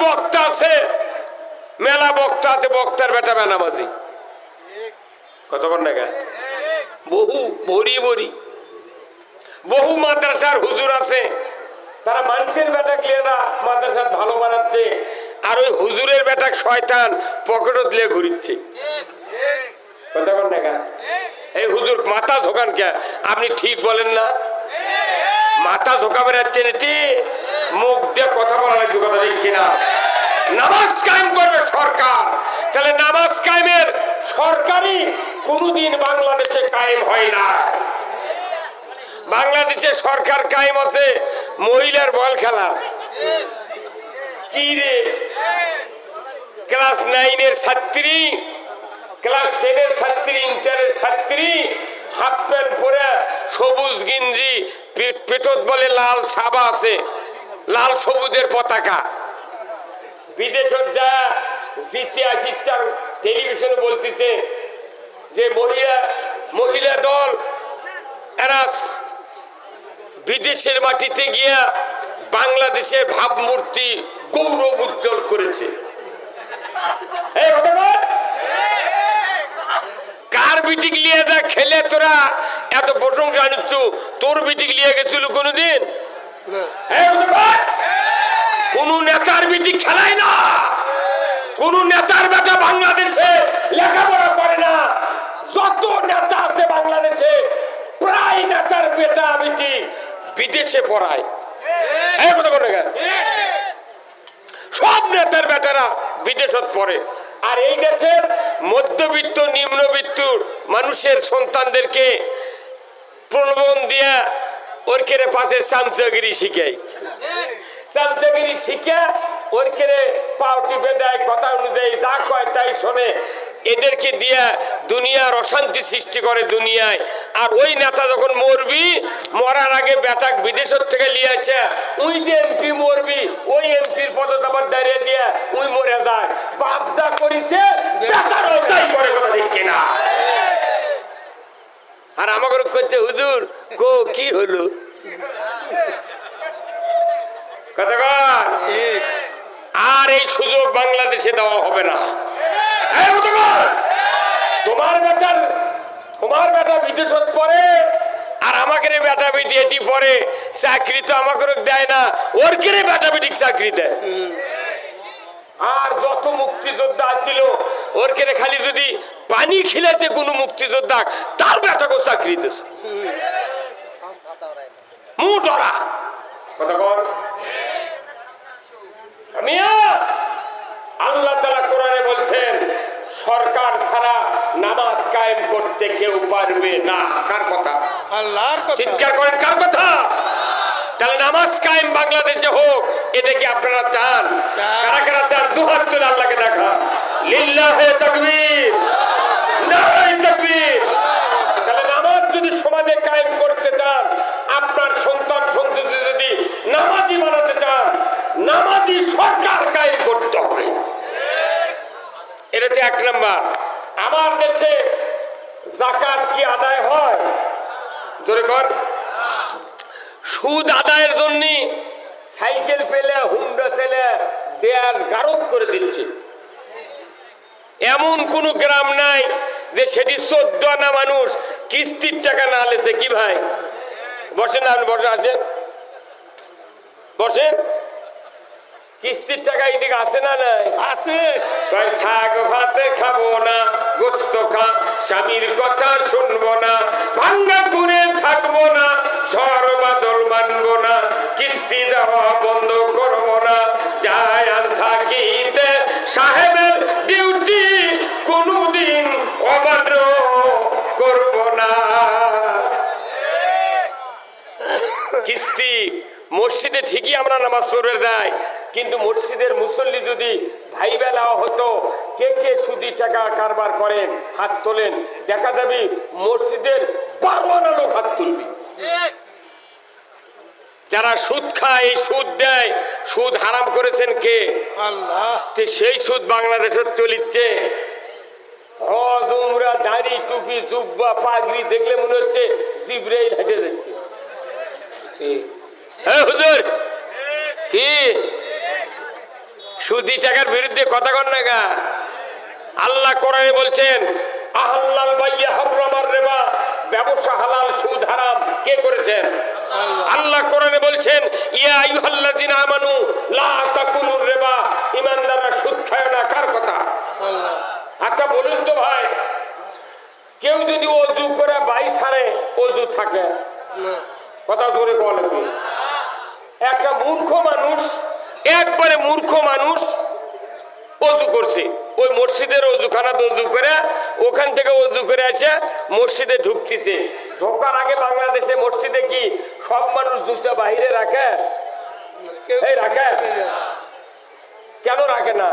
বক্তা আছে, মেলা বক্তা আছে, বক্তার বেটা বেনামাজি। কতক্ষণ টাকা বহু ভরি ভরি বহু মাদ্রাসার হুজুর আছে, তারা মানুষের বেটা গিয়েরা মাদ্রাসা ভালো বানাচ্ছে, আর ওই হুজুরের বেটা শয়তান পকেটত দিয়ে ঘুরিচ্ছে। কতক্ষণ টাকা এই হুজুর মাথা ঝোকান কে? আপনি ঠিক বলেন না, মাথা ঝোঁকা বেড়াচ্ছেন, এটি মুখ দিয়ে কথা বলা লাগবে, কথা ঠিক কিনা? নামাজ কায়েম করবে সরকার, তাহলে নামাজ কায়েমের সরকারি কোনদিন বাংলাদেশে কায়েম হয় না। বাংলাদেশে সরকার কায়েম আছে মহিলার বল খেলা। কি রে, ক্লাস 9-এর ছাত্রী, ক্লাস 10-এর ছাত্রী, ইন্টারের ছাত্রী হাফ প্যান্ট পরে সবুজ গিঞ্জি, পেটত বলে লাল ছাবা আছে, লাল সবুজের পতাকা, বিদেশত যা জিতে আসিচ্ছার টেলিভিশনে বলতেছে যে মহিলা দল এরা বিদেশের মাটিতে গিয়া বাংলাদেশের ভাবমূর্তি গৌরব উজ্জ্বল করেছে। কার বিটিক লিয়ে যা খেলে তোরা এত প্রশংসা নিচ্ছ? তোর বিটিক লিয়ে গেছিল কোনদিন? কোন নেতার বিটিক খেলায় না, কোন নেতার বেটা বাংলাদেশে লেখাপড়া করে না। যত নেতা আছে বাংলাদেশে প্রায় নেতার বেটা বিটি বিদেশে পড়ায়। সব নেতার বেটারা বিদেশত পড়ে, আর এই দেশের মধ্যবিত্ত নিম্নবিত্ত মানুষের সন্তানদেরকে প্রলোভন দিয়া ওরকেরে পাশে চামচাগিরি শিখায়, চামচাগিরি শিখে ওরকেরে পাও টিপে দেয়, কথা অনুযায়ী যা কয় তাই শোনে, এদেরকে দিয়া দুনিয়ার অশান্তি সৃষ্টি করে দুনিয়ায়। আর ওই নেতা যখন মরবি, মরার আগে বেটাক বিদেশের থেকে নিয়ে আসে, ওই যে এমপি মরবি, ওই এমপির পদত আবার দাঁড়িয়ে দিয়া ওই মরে যায়। বাপ যা করিছে বেটারও তাই করে, কথা ঠিক কিনা? আর আমাকে করছে হুজুর কো কি হলো, কতক্ষণ? আর এই সুযোগ বাংলাদেশে দেওয়া হবে না। তোমার বেটা বিদেশত পড়ে, আর আমাকে বেটা বেটি এটি পড়ে, চাকরি তো আমাকে দেয় না, ওর কে বেটা বেটি চাকরি দেয়। আর যত মুক্তিযোদ্ধা ছিল ওর কে খালি যদি পানি খিলেছে কোন মুক্তিযোদ্ধা, তার বেটাকে চাকরি দিয়েছে। মুটরা কতক্ষণ? আল্লাহ তাআলা কোরআনে বলছেন সরকার ছাড়া নামাজ কায়েম করতে কেউ পারবে না। কার কথা? আল্লাহর কথা। চিৎকার করেন, কার কথা? তাহলে নামাজ কায়েম বাংলাদেশে হোক, এটা কি আপনারা চান? কারা কারা চান? দুহাত তুলে আল্লাহকে দেখা। লিল্লাহে তাকবীর, নারায়ে তাকবীর। তাহলে নামাজ যদি সমাজে কায়েম করতে চান, আপনার সন্তান সন্ততি যদি নামাজি বানাতে চান, নামাজি সরকার কায়েম করতে হবে। এটা হচ্ছে 1 নাম্বার। আমার দেশে যাকাত কি আদায় হয়? জোরে কর। সুদ আদায়ের জন্য সাইকেল পেলে, হুন্ডা পেলে দেয়ার গারদ করে দিচ্ছে। এমন কোন গ্রাম নাই যে সেটি 14 আনা মানুষ কিস্তির টাকা না লেছে। কি ভাই বসেন, আপনি বসে আছেন, বসেন। কিস্তির টাকা এদিকে আছে না? নাই আছে। ভাই শাক ভাতে খাবো না, গোস্ত খা, স্বামীর কথা শুনবো না, ভাঙ্গা করে থাকবো না, ঝড় বাদল মানবো না, কিস্তি দেওয়া বন্ধ করবো না, যায় আন থাকিতে সাহেবের ডিউটি কোনদিন অবাধ্য করবো না। কিস্তি মসজিদে ঠিকই আমরা নামাজ পড়বে যাই, কিন্তু মসজিদের মুসল্লি যদি ভাই বেলা হতো কে কে সুদি টাকা কারবার করেন হাত তোলেন, দেখা যাবে মসজিদের 12 আনা লোক হাত তুলবি। যারা সুদ খায়, এই সুদ দেয়, সুদ হারাম করেছেন কে? আল্লাহ। সেই সুদ বাংলাদেশে চলিচ্ছে। হজ, উমরা, দাড়ি, টুপি, জুব্বা, পাগড়ি দেখলে মনে হচ্ছে জিবরাইল হেঁটে যাচ্ছে। হুজুর কি সুদি টাকার বিরুদ্ধে কথা কন না গা। আল্লাহ কোরআনে বলছেন আহাল্লাল বাইয়া হারামার রিবা, ব্যবসা হালাল সুদ হারাম। কে করেছেন? আল্লাহ কোরআনে বলছেন ইয়া আইয়ুহাল্লাযিনা আমানু লা তাকুলুর রিবা, ঈমানদাররা সুদ খায় না। কার কথা? আল্লাহ। আচ্ছা বলুন তো ভাই, কেউ যদি ওযু করে 22 সালে ওযু থাকে না, কথা ধরে বলে একটা মূর্খ মানুষ, একবারে মূর্খ মানুষ ওযু করছে, ওই মসজিদের ওযুখানা ওযু করে ওখান থেকে ওযু করে এসে মসজিদে ঢুকতেছে। ঢোকার আগে বাংলাদেশে মসজিদে কি সব মানুষ জুতা বাইরে রাখে? এই রাখে? কেন রাখে না?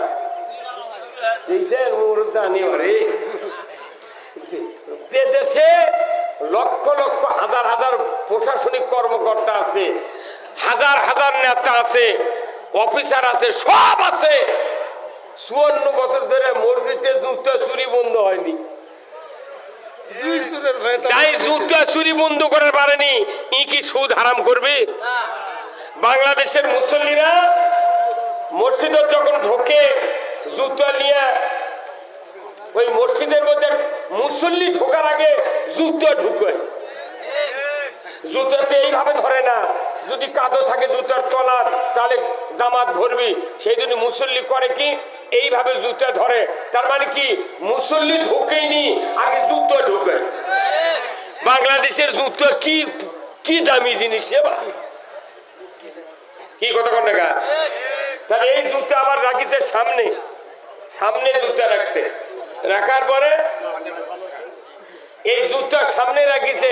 দেশে লক্ষ লক্ষ হাজার হাজার প্রশাসনিক কর্মকর্তা আছে, হাজার হাজার নেতা আছে, অফিসার আছে, সব আছে। 54 বছর ধরে মসজিদে জুতা চুরি বন্ধ হয়নি। যাই জুতা চুরি বন্ধ করার পারেনি, ই কি সুদ হারাম করবে? বাংলাদেশের মুসল্লিরা মসজিদে যখন ঢোকে জুতা নিয়ে, ওই মসজিদের মধ্যে মুসল্লি ঢোকার আগে জুতা ঢুকে, জুতাতে এইভাবে ধরে না। যদি কাদো থাকে জুতার তলার, তাহলে জামাত ভরবি। সেই জন্য মুসল্লি করে কি এইভাবে জুতা ধরে। তার মানে কি মুসল্লি ঢুকেইনি, আগে জুতা ঢুকে। বাংলাদেশের জুতা কি কি দামি জিনিস, কি কথা কন না? তাহলে এই জুতা আবার রাখিতে সামনে, সামনে জুতা রাখছে, রাখার পরে এই জুতা সামনে রাখিছে।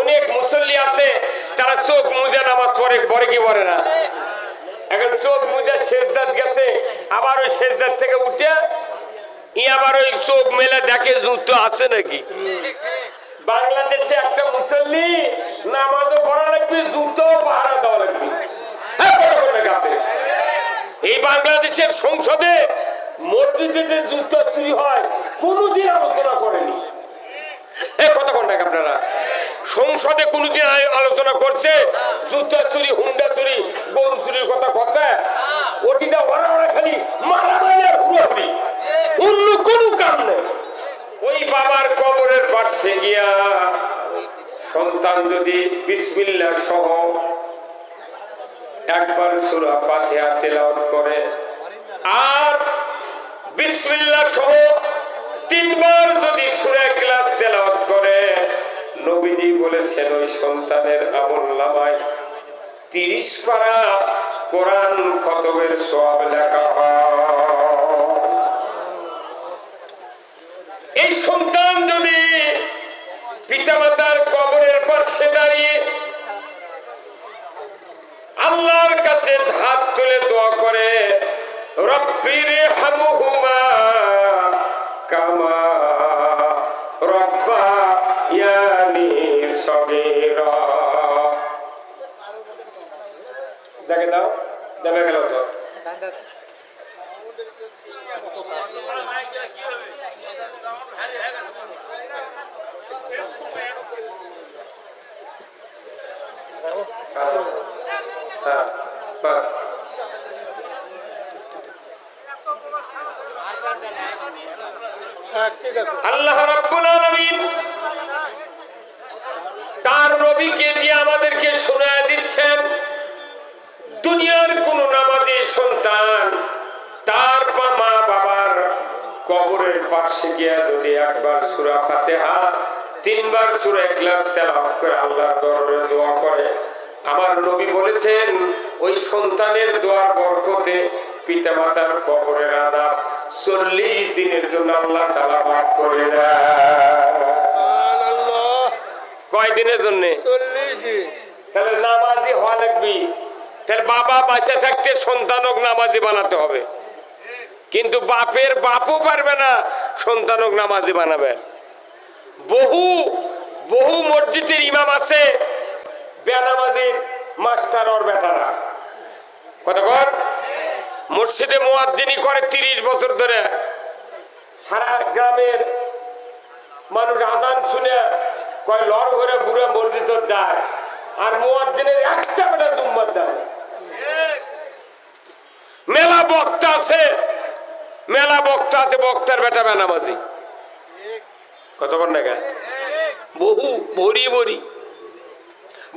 অনেক মুসল্লি আছে তারা চোখ মুজে নামাজ পড়ে, পরে কি পড়ে না। এখন চোখ মুজে সেজদাত গেছে, আবার ওই সেজদাত থেকে উঠে আবার ওই চোখ মেলে দেখে জুতো আছে নাকি। বাংলাদেশে একটা মুসল্লি নামাজও পড়া লাগবে, জুতো পাহারা দেওয়া লাগবে। এই বাংলাদেশের সংসদে মসজিদে যে জুতো চুরি হয় কোনদিন আলোচনা করেনি। কথা কোনটা আপনারা সংসদে কোনদিন আলোচনা করছে? জুতা চুরি, হুন্ডা চুরি, গরু চুরির কথা কথা ওটিটা ওরা ওরা খালি মারামারি আর হুড়াহুড়ি, অন্য কোনো কাম নেই। ওই বাবার কবরের পাশে গিয়া সন্তান যদি বিসমিল্লাহ সহ একবার সূরা ফাতিহা তেলাওয়াত করে আর বিসমিল্লাহ সহ 3 বার যদি সূরা ইখলাস তেলাওয়াত করে, নবীজি বলেছেন ওই সন্তানের আমলনামায় 30 পারা কোরআন খতমের সওয়াব লেখা হয়। এই সন্তান যদি পিতামাতার কবরের পাশে দাঁড়িয়ে আল্লাহর কাছে হাত তুলে দোয়া করে রব্বিরহামহুমা কামা রব্বায়ানি সগীরা, দেখে দাও দেবে গেল তো। হ্যাঁ বাস আল্লাহ রাব্বুল আলামিন তার নবীকে দিয়ে আমাদেরকে শোনায় দিচ্ছেন, দুনিয়ার কোন নামাজি সন্তান তার মা বাবার কবরের পাশে গিয়া যদি একবার সূরা ফাতিহা 3 বার সূরা ইখলাস তেলাওয়াত করে আল্লাহর দরবারে দোয়া করে, আমার নবী বলেছেন ওই সন্তানের দোয়ার বরকতে পিতামাতার কবরের আযাব 40 দিনের জন্য আল্লাহ তাআলা মাফ করে দেয়। সুবহানাল্লাহ। কয় দিনের জন্য? 40 দিন। তাহলে নামাজি হওয়া লাগবে। তাহলে বাবা বাঁচে থাকতে সন্তানক নামাজি বানাতে হবে, কিন্তু বাপের বাপও পারবে না সন্তানক নামাজি বানাবে। বহু বহু মসজিদের ইমাম আছে বেনামাজির মাস্টার ওর বেটারা, কতক্ষণ মসজিদে মুয়াজ্জিনি করে 30 বছর ধরে। সারা গ্রামের মানুষ আযান শুনে কয় লড় করে বুড়া মসজিদে যায়, আর মুয়াজ্জিনের একটা বেটা দুম্মার যায়। মেলা বক্তা আছে, মেলা বক্তা আছে, বক্তার বেটা বেনামাজি। কতক্ষণ টাকা বহু ভরি ভরি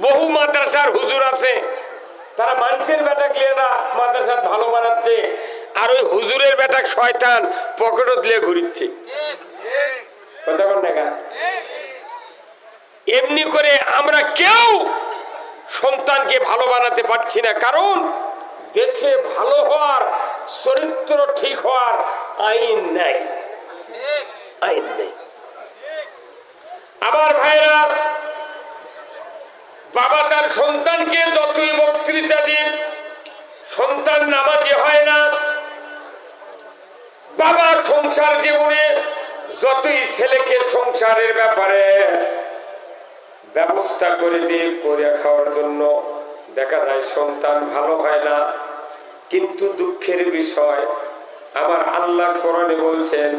বহু মাদ্রাসার হুজুর আছে, তারা মানুষের বেটা গিয়ে না মাদ্রাসা ভালো বানাচ্ছে, আর ওই হুজুরের বেটা শয়তান পকেটে দিয়ে ঘুরিচ্ছে। কতক্ষণ টাকা এমনি করে আমরা কেউ সন্তানকে ভালো বানাতে পারছি না, কারণ দেশে ভালো হওয়ার, চরিত্র ঠিক হওয়ার আইন নাই, আইন নেই। আবার ভাইরা, বাবা তার সন্তানকে যতই বক্তৃতা দিন, সন্তান নামাজি হয় না। বাবার সংসার জীবনে যতই ছেলেকে সংসারের ব্যাপারে ব্যবস্থা করে দিয়ে করে খাওয়ার জন্য দেখা যায় সন্তান ভালো হয় না। কিন্তু দুঃখের বিষয়, আমার আল্লাহ কোরআনে বলছেন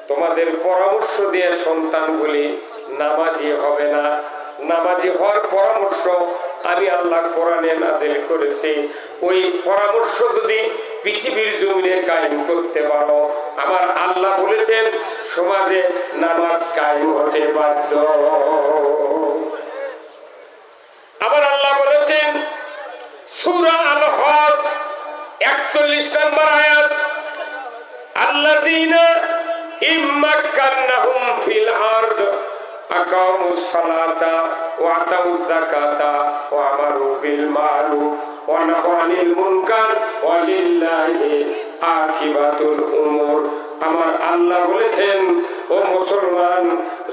তোমাদের পরামর্শ দিয়ে সন্তানগুলি নামাজি হবে না। নামাজি হওয়ার পরামর্শ আমি আল্লাহ কোরআনে নাযিল করেছি। ওই পরামর্শ যদি পৃথিবীর জমিনে কায়েম করতে পারো, আমার আল্লাহ বলেছেন সমাজে নামাজ কায়েম হতে বাধ্য। আবার আল্লাহ বলেছেন সূরা আল হজ ৪১ নম্বর আয়াত, আল্লাযীনা ইম্মাক্কান্নাহুম ফিল আরদ আকামুস সালাতা ওয়া আতাউয যাকাতা ওয়া আমারু বিল মারুফ ওয়া নাহাউ আনিল মুনকার ওয়া লিল্লাহি আকিবাতুল উমুর। আমার আল্লাহ বলেছেন ও মুসলমান,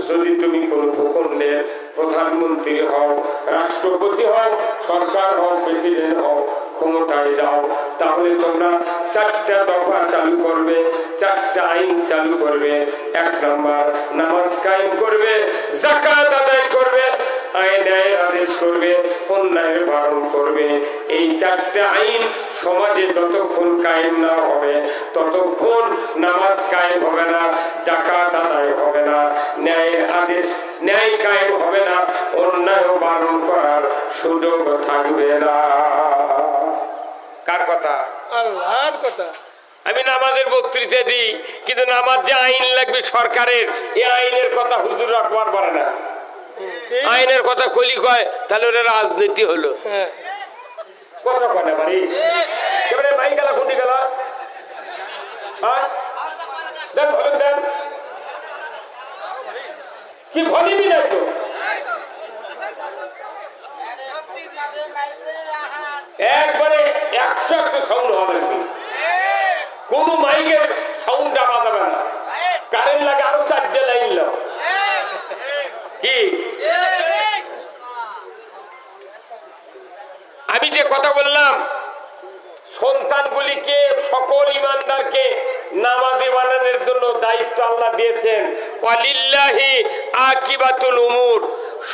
যদি তুমি কোন ভূখণ্ডের প্রধানমন্ত্রী হও, রাষ্ট্রপতি হও, সরকার হও, প্রেসিডেন্ট হও, ক্ষমতায় যাও, তাহলে তোমরা ৪টা দফা চালু করবে, ৪টা আইন চালু করবে। ১ নাম্বার, নামাজ কায়েম করবে, যাকাত আদায় করবে, ন্যায়ের আদেশ করবে, অন্যায়ের বারণ করবে। এই ৪টা আইন সমাজে যতক্ষণ কায়েম না হবে ততক্ষণ নামাজ কায়েম হবে না, যাকাত আদায় হবে না, ন্যায়ের আদেশ ন্যায় কায়েম হবে না, অন্যায় বারণ করার সুযোগ থাকবে না। কার কথা? আল্লাহর কথা। আমি নামাজের বক্তৃতা দিই, কিন্তু নামাজ যে আইন লাগবে সরকারের, এই আইনের কথা হুজুর রাখবার পারে না। আইনের কথা কলি কয় তাহলে ওরা রাজনীতি হলো। কথা কয় না বাড়ি এবারে মাই গেলা কুটি গেলা দেন ভলেন দেন কি ভলিবি না তো একবারে ১০০ সাউন্ড হবে, কোন মাইকের সাউন্ড ডাকা যাবে না, কারেন্ট লাগে আরো ৪ লাইন লাও কি। আমি যে কথা বললাম, সন্তানগুলিকে সকল ইমানদারকে নামাজি বানানোর জন্য দায়িত্ব আল্লাহ দিয়েছেন। ওয়ালিল্লাহি আকিবাতুল উমুর,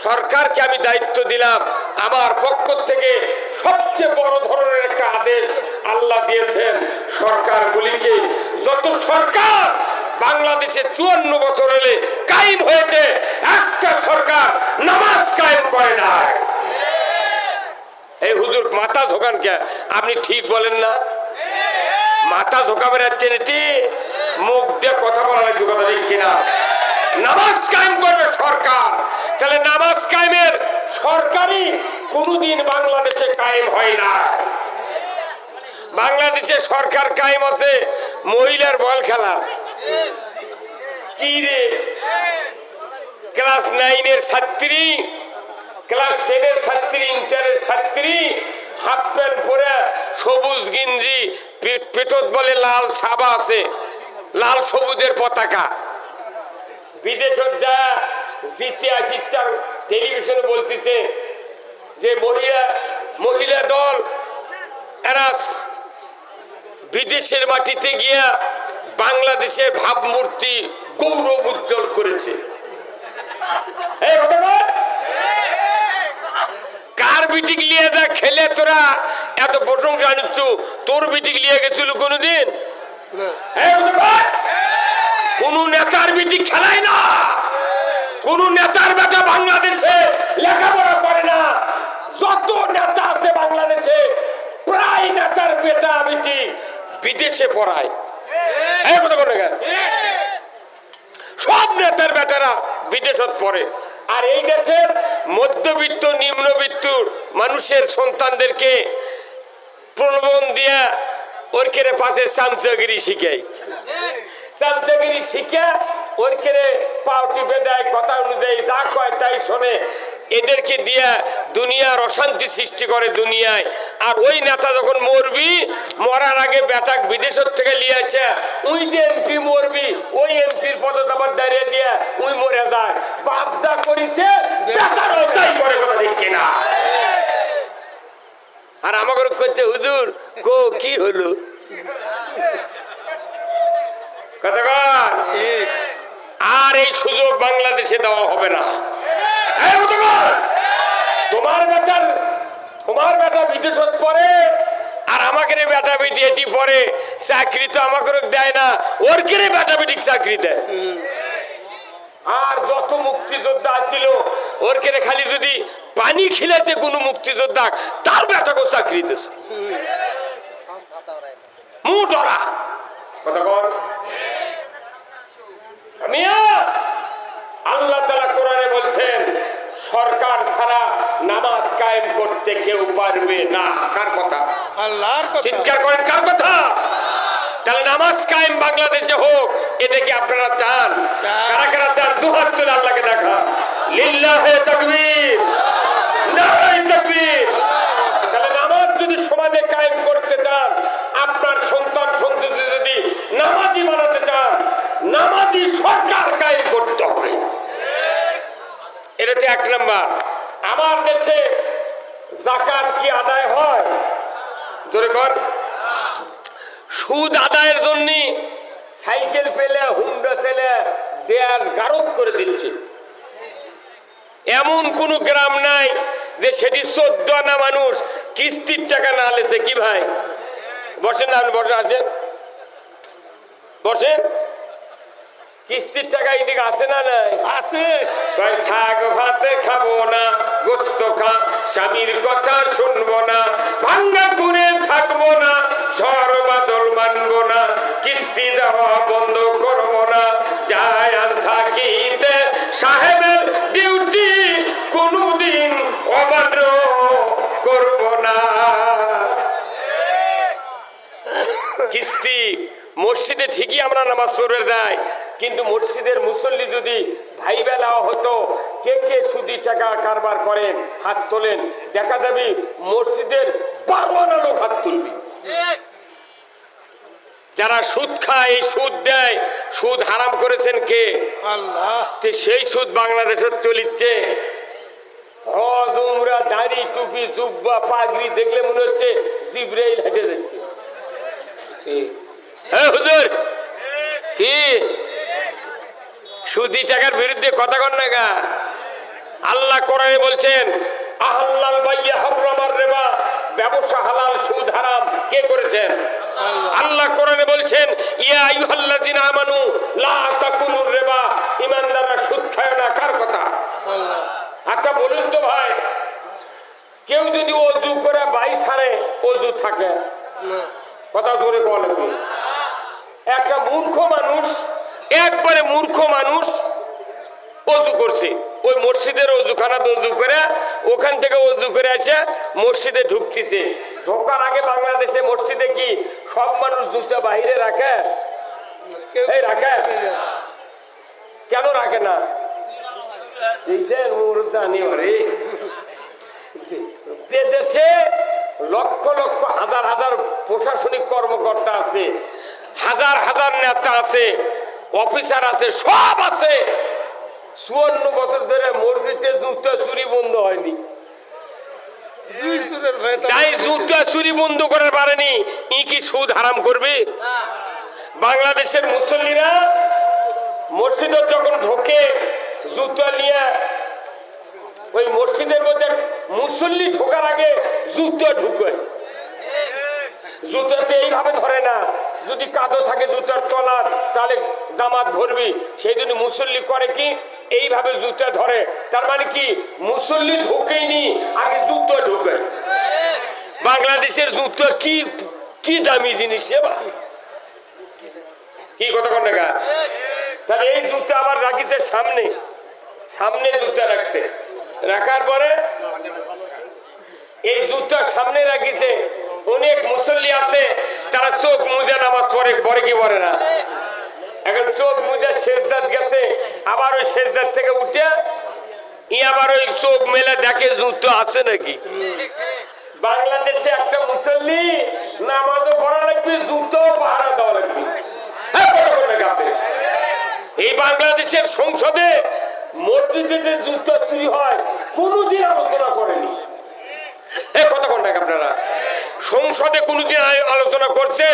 সরকারকে আমি দায়িত্ব দিলাম, আমার পক্ষ থেকে সবচেয়ে বড় ধরনের একটা আদেশ আল্লাহ দিয়েছেন সরকারগুলিকে। যত সরকার বাংলাদেশে ৫৪ বছর হলে কায়েম হয়েছে, একটা সরকার নামাজ কায়েম করে না। এই হুজুর মাথা ঝোকান কে? আপনি ঠিক বলেন না, মাথা ঝোঁকা বেড়াচ্ছেন, এটি মুখ দিয়ে কথা বলা লাগবে, কথা ঠিক কিনা? নামাজ কায়েম করবে সরকার, তাহলে নামাজ কায়েমের সরকারি কোনদিন বাংলাদেশে কায়েম হয় না। বাংলাদেশে সরকার কায়েম আছে মহিলার বল খেলা। কি রে, ক্লাস 9-এর ছাত্রী, ক্লাস 10-এর ছাত্রী, ইন্টারের ছাত্রী, হাফ প্যান্ট পরে, সবুজ গেঞ্জি, পেটত বলে লাল ছাবা আছে, লাল সবুজের পতাকা, বিদেশত যা জিতে আসি, টেলিভিশনে বলতেছে যে মহিলা দল এরা বিদেশের মাটিতে গিয়া বাংলাদেশের ভাবমূর্তি গৌরব উজ্জ্বল করেছে। কার বিটিক লিয়ে যা খেলে তোরা এত প্রশংসা নিচ্ছ? তোর বিটিক লিয়ে গেছিল কোনদিন? কোন নেতার বিটিক খেলায় না, কোন নেতার বেটা বাংলাদেশে লেখাপড়া করে না। যত নেতা আছে বাংলাদেশে প্রায় নেতার বেটা বেটি বিদেশে পড়ায়। সব নেতার বেটারা বিদেশত পড়ে, আর এই দেশের মধ্যবিত্ত নিম্নবিত্ত মানুষের সন্তানদেরকে প্রলোভন দিয়া ওর কেড়ে পাশে চামচাগিরি শিখায়, চামচাগিরি শিখা ওর কেড়ে পাও টিপে দেয়, কথা অনুযায়ী যা কয় তাই শোনে। এদেরকে দিয়া দুনিয়ার অশান্তি সৃষ্টি করে দুনিয়ায়। আর ওই নেতা যখন মরবি, মরার আগে বেটাক বিদেশের থেকে নিয়ে আসে, ওই যে এমপি মরবি, ওই এমপির পদত আবার দাঁড়িয়ে দিয়া ওই মরে যায়। বাপ যা করিছে বেটারও তাই করে, কথা ঠিক কিনা? আর আমাকে করছে হুজুর কো কি হলো, আর এই সুযোগ বাংলাদেশে দেওয়া হবে না। তোমার বেটা বিদেশত পড়ে, আর আমাকে বেটা বেটি এটি পড়ে, চাকরি তো আমাকে দেয় না, ওর কেড়ে বেটা বেটি চাকরি দেয়। আর যত মুক্তিযোদ্ধা ছিল ওর কেড়ে খালি যদি পানি খিলেছে কোনো মুক্তিযোদ্ধা, তার বেটাকে চাকরি দিয়েছে। মুটরা কথা বল। আল্লাহ তাআলা কোরআনে বলছেন সরকার ছাড়া নামাজ কায়েম করতে কেউ পারবে না। কার কথা? আল্লাহর কথা। চিৎকার করেন কার কথা? তাহলে নামাজ কায়েম বাংলাদেশে হোক, এটা কি আপনারা চান? কারা কারা চান দুহাত তুলে আল্লাহকে দেখা। লিল্লাহে তাকবীর, নারায়ে তাকবীর। তাহলে নামাজ যদি সমাজে কায়েম করতে চান, আপনার সন্তান সন্ততি যদি নামাজি বানাতে চান, নামাজি সরকার কায়েম করতে হবে। এটা হচ্ছে এক নম্বর। আমার দেশে যাকাত কি আদায় হয়? জোরে কর। সুদ আদায়ের জন্য সাইকেল পেলে হুন্ডা পেলে দেয়ার গারদ করে দিচ্ছে। এমন কোন গ্রাম নাই যে সেটি 14 আনা মানুষ কিস্তির টাকা না লেছে। কি ভাই বসেন না, আপনি বসে আছেন, বসেন। কিস্তির টাকা এদিকে আছে না? নাই আছে। শাক ভাতে খাবো না, গোস্ত খা, স্বামীর কথা শুনবো না, ভাঙ্গা করে থাকবো না, ঝড় বাদল মানবো না, কিস্তি দেওয়া বন্ধ করবো না, যায় আন থাকিতে সাহেবের ডিউটি, কোনদিন অবাধ্য করবো না। কিস্তি মসজিদে ঠিকই আমরা নামাজ পড়ে যাই, কিন্তু মসজিদের মুসল্লি যদি ভাই বেলা হতো কে কে সুদি টাকা কারবার করেন হাত তোলেন, দেখা যাবে মসজিদের 12 আনা লোক হাত তুলবি। যারা সুদ খায়, এই সুদ দেয়, সুদ হারাম করেছেন কে? আল্লাহ। সেই সুদ বাংলাদেশে চলিচ্ছে। হজ উমরা, দাড়ি টুপি জুব্বা পাগড়ি দেখলে মনে হচ্ছে জিবরাইল হেঁটে যাচ্ছে। হুজুর কি সুদি টাকার বিরুদ্ধে কথা কন না গা? আল্লাহ কোরআনে বলছেন আহাল্লাল বাইয়া হারামার রিবা, ব্যবসা হালাল সুদ হারাম। কে করেছেন? আল্লাহ কোরআনে বলছেন ইয়া আইয়ুহাল্লাযিনা আমানু লা তাকুলুর রিবা, ঈমানদাররা সুদ খায় না। কার কথা? আল্লাহ। আচ্ছা বলুন তো ভাই, কেউ যদি ওযু করে বাই ছাড়ে ওযু থাকে না? কথা ধরে বলে একটা মূর্খ মানুষ, একবারে মূর্খ মানুষ ওযু করছে, ওই মসজিদের ওযুখানা ওযু করে ওখান থেকে ওযু করে আসে মসজিদে ঢুকতেছে। ঢোকার আগে বাংলাদেশে মসজিদে কি সব মানুষ জুতা বাইরে রাখে? এই রাখে? কেন রাখে না? দেশে লক্ষ লক্ষ হাজার হাজার প্রশাসনিক কর্মকর্তা আছে, হাজার হাজার নেতা আছে, অফিসার আছে, সব আছে। 54 বছর ধরে মসজিদে জুতা চুরি বন্ধ হয়নি। যাই জুতা চুরি বন্ধ করার পারেনি, ই কি সুদ হারাম করবে? বাংলাদেশের মুসল্লিরা মসজিদে যখন ঢোকে জুতা নিয়ে, ওই মসজিদের মধ্যে মুসল্লি ঢোকার আগে জুতা ঢুকে, জুতাতে এইভাবে ধরে না। যদি কাদো থাকে জুতার তলার, তাহলে জামাত ভরবি। সেই জন্য মুসল্লি করে কি এইভাবে জুতা ধরে। তার মানে কি মুসল্লি ঢোকেইনি, আগে জুতা ঢোকে। বাংলাদেশের জুতা কি কি দামি জিনিস রে ভাই, কি কথা কন না? তাহলে এই দুধটা আবার রাখিতে সামনে, সামনে দুধটা রাখছে, রাখার পরে এই দুধটা সামনে রাখিছে। অনেক মুসল্লি আছে তারা চোখ মুজে নামাজ পড়ে, পরে কি পড়ে না। এখন চোখ মুজে সেজদাত গেছে, আবার ওই সেজদাত থেকে উঠে আবার ওই চোখ মেলে দেখে দুধ আছে নাকি। বাংলাদেশে একটা মুসল্লি নামাজও পড়া লাগবে, জুতো পাহারা দেওয়া লাগবে। এই বাংলাদেশের সংসদে মসজিদে যে জুতো চুরি হয় কোনদিন আলোচনা করেনি। কথা কোন টাকা আপনারা সংসদে কোনদিন আলোচনা করছে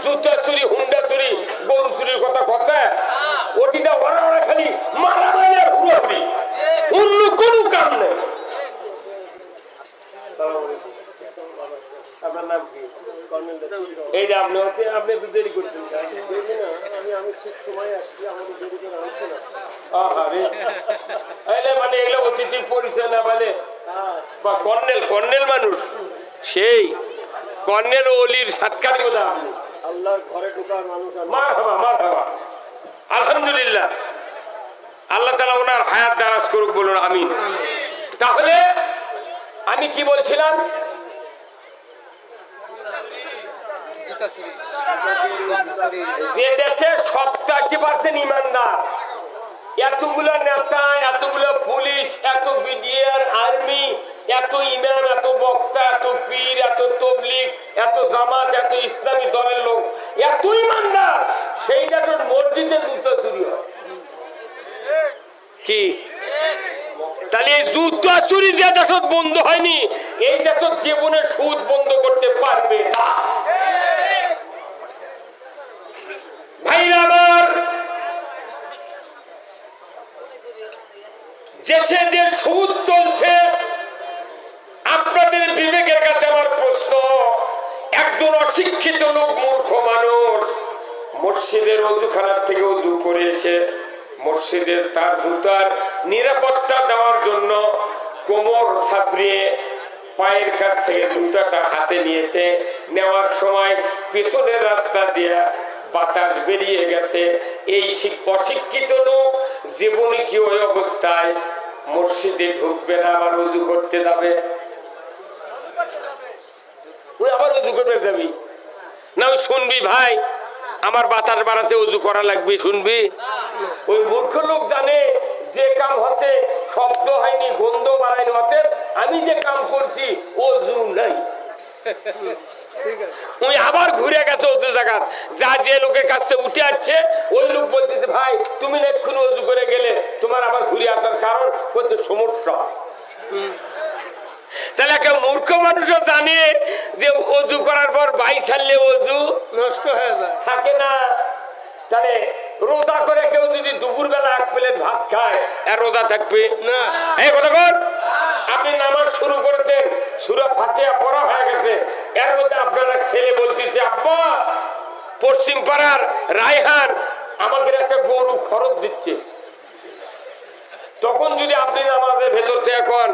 জুতো চুরি, হুন্ডা চুরি, গরু চুরির কথা কথা? ওটিটা ওরা ওরা খালি মারামারি আর হুড়াহুড়ি, অন্য কোনো কাম নেই। আপনার নাম কি? এই যে আপনি আপনি একটু দেরি করছেন, আমি ঠিক সময় আসছি, আমাদের দেরি করে আসছে না। মানে এগুলো অতিথি পরিচয় না বলে বা কর্নেল, কর্নেল মানুষ, সেই কর্নেল অলির সাতকারি কথা আপনি। আল্লাহর ঘরে ঢোকার মানুষ। মারহাবা মারহাবা, আলহামদুলিল্লাহ, আল্লাহ তাআলা ওনার হায়াত দারাজ করুক, বলুন আমিন। তাহলে আমি কি বলছিলাম, যে দেশে 87% ইমানদার, এতগুলো নেতা, এতগুলো পুলিশ, এত বিডিআর, আর্মি, এত ইমাম, এত বক্তা, এত পীর, এত তবলিগ, এত জামাত, এত ইসলামী দলের লোক, এত ইমানদার, সেই দেশের মসজিদে জুতো চুরি হয় কি? তাহলে এই জুতো চুরি যে দেশত বন্ধ হয়নি, এই দেশত জীবনে সুদ বন্ধ করতে পারবে না। ভাইরা আমার, দেশে যে সুদ চলছে, আপনাদের বিবেকের কাছে আমার প্রশ্ন, একজন অশিক্ষিত লোক, মূর্খ মানুষ, মসজিদের অজুখানার থেকে অজু করে এসে মসজিদের তার জুতার নিরাপত্তা দেওয়ার জন্য কোমর ছাপড়িয়ে পায়ের কাছ থেকে জুতাটা হাতে নিয়েছে, নেওয়ার সময় পেছনের রাস্তা দিয়ে বাতাস বেরিয়ে গেছে। এই অশিক্ষিত লোক জীবনে কি ওই অবস্থায় মসজিদে ঢুকবে না, আবার উজু করতে যাবে? তুই আবার উজু করতে যাবি না? ওই শুনবি ভাই আমার বাতাস বাড়াতে উজু করা লাগবে, শুনবি? ওই মূর্খ লোক জানে যে কাম হচ্ছে শব্দ হয়নি, গন্ধ বাড়ায়নি, অতএব আমি যে কাম করছি ওযু নাই। ওই আবার ঘুরে গেছে ওযু জায়গা, যা যে লোকের কাছ থেকে উঠে আসছে ওই লোক বলতেছে ভাই তুমি এক্ষুনি ওযু করে গেলে তোমার আবার ঘুরে আসার কারণ হচ্ছে সমস্যা। তাহলে একটা মূর্খ মানুষও জানে যে ওযু করার পর বাই ছাড়লে ওযু নষ্ট হয়ে যায়, থাকে না। তাহলে রোজা করে কেউ যদি দুপুর বেলা 1 প্লেট ভাত খায়, আর রোজা থাকবে না? এই কথা কর, আপনি নামাজ শুরু করেছেন, সূরা ফাতিহা পড়া হয়ে গেছে, এর মধ্যে আপনার এক ছেলে বলতেছে আব্বা পশ্চিম পাড়ার রায়হান আমাদের একটা গরু খরচ দিচ্ছে। তখন যদি আপনি নামাজের ভেতর থেকে এখন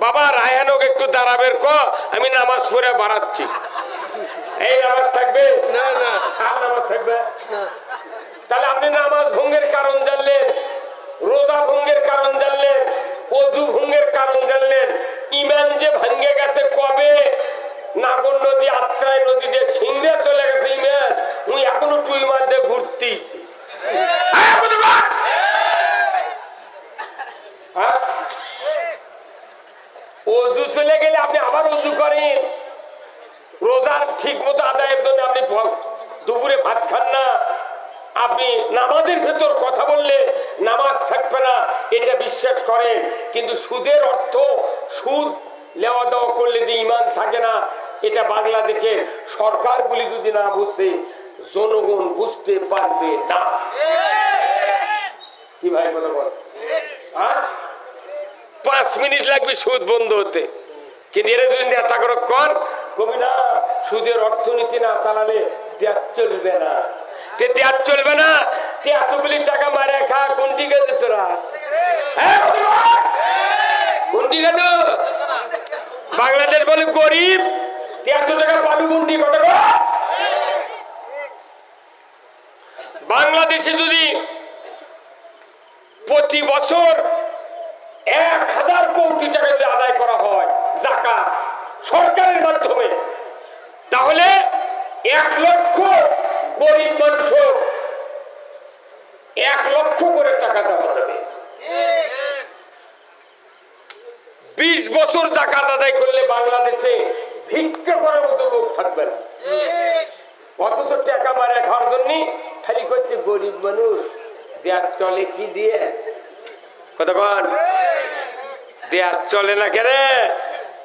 বাবা রায়হানকে একটু দাঁড়াবের ক, আমি নামাজ পড়ে বাড়াচ্ছি, এই নামাজ থাকবে না? না, আর নামাজ থাকবে না। তাহলে আপনি নামাজ ভঙ্গের কারণ জানলেন, রোজা ভঙ্গের কারণ জানলেন, ওযু ভঙ্গের কারণ জানলেন, ঈমান যে ভাঙ্গে গেছে কবে? নাগর নদী, আত্রাই নদীতে সিংহে চলে গেছে ঈমান, তুই এখনো টুই মারতে ঘুরতেছি। ওযু চলে গেলে আপনি আবার ওযু করেন, রোজার ঠিক মতো আদায়ের জন্য আপনি দুপুরে ভাত খান না, আপনি নামাজের ভেতর কথা বললে নামাজ থাকবে না, এটা বিশ্বাস করেন। কিন্তু সুদের অর্থ, সুদ লেওয়া দেওয়া করলে যে ঈমান থাকে না, এটা বাংলাদেশের সরকারগুলি যদি না বুঝে জনগণ বুঝতে পারবে না। কি ভাই কথা বল? 5 মিনিট লাগবে সুদ বন্ধ হতে, কিন্তু এরা যদি নেতা করে কর কবি না সুদের অর্থনীতি না চালালে দেশ চলবে না। দেশ চলবে না, এতগুলি টাকা মারে খা, কোনটি গেল তোরা? কোনটি গেল? বাংলাদেশ বলে গরিব, 73 টাকা পাবি কোনটি? কথা বাংলাদেশে যদি প্রতি বছর 1000 কোটি টাকা যদি আদায় করা হয় যাকাত সরকারের মাধ্যমে, তাহলে 1 লক্ষ গরিব মানুষ 1 লক্ষ করে টাকা দেওয়া যাবে। 20 বছর যাকাত আদায় করলে বাংলাদেশে ভিক্ষা করার মতো লোক থাকবে না। অথচ টাকা মারা খাওয়ার জন্য খালি করছে গরিব মানুষ, দেশ চলে কি দিয়ে? কতক্ষণ দেশ চলে না কেন?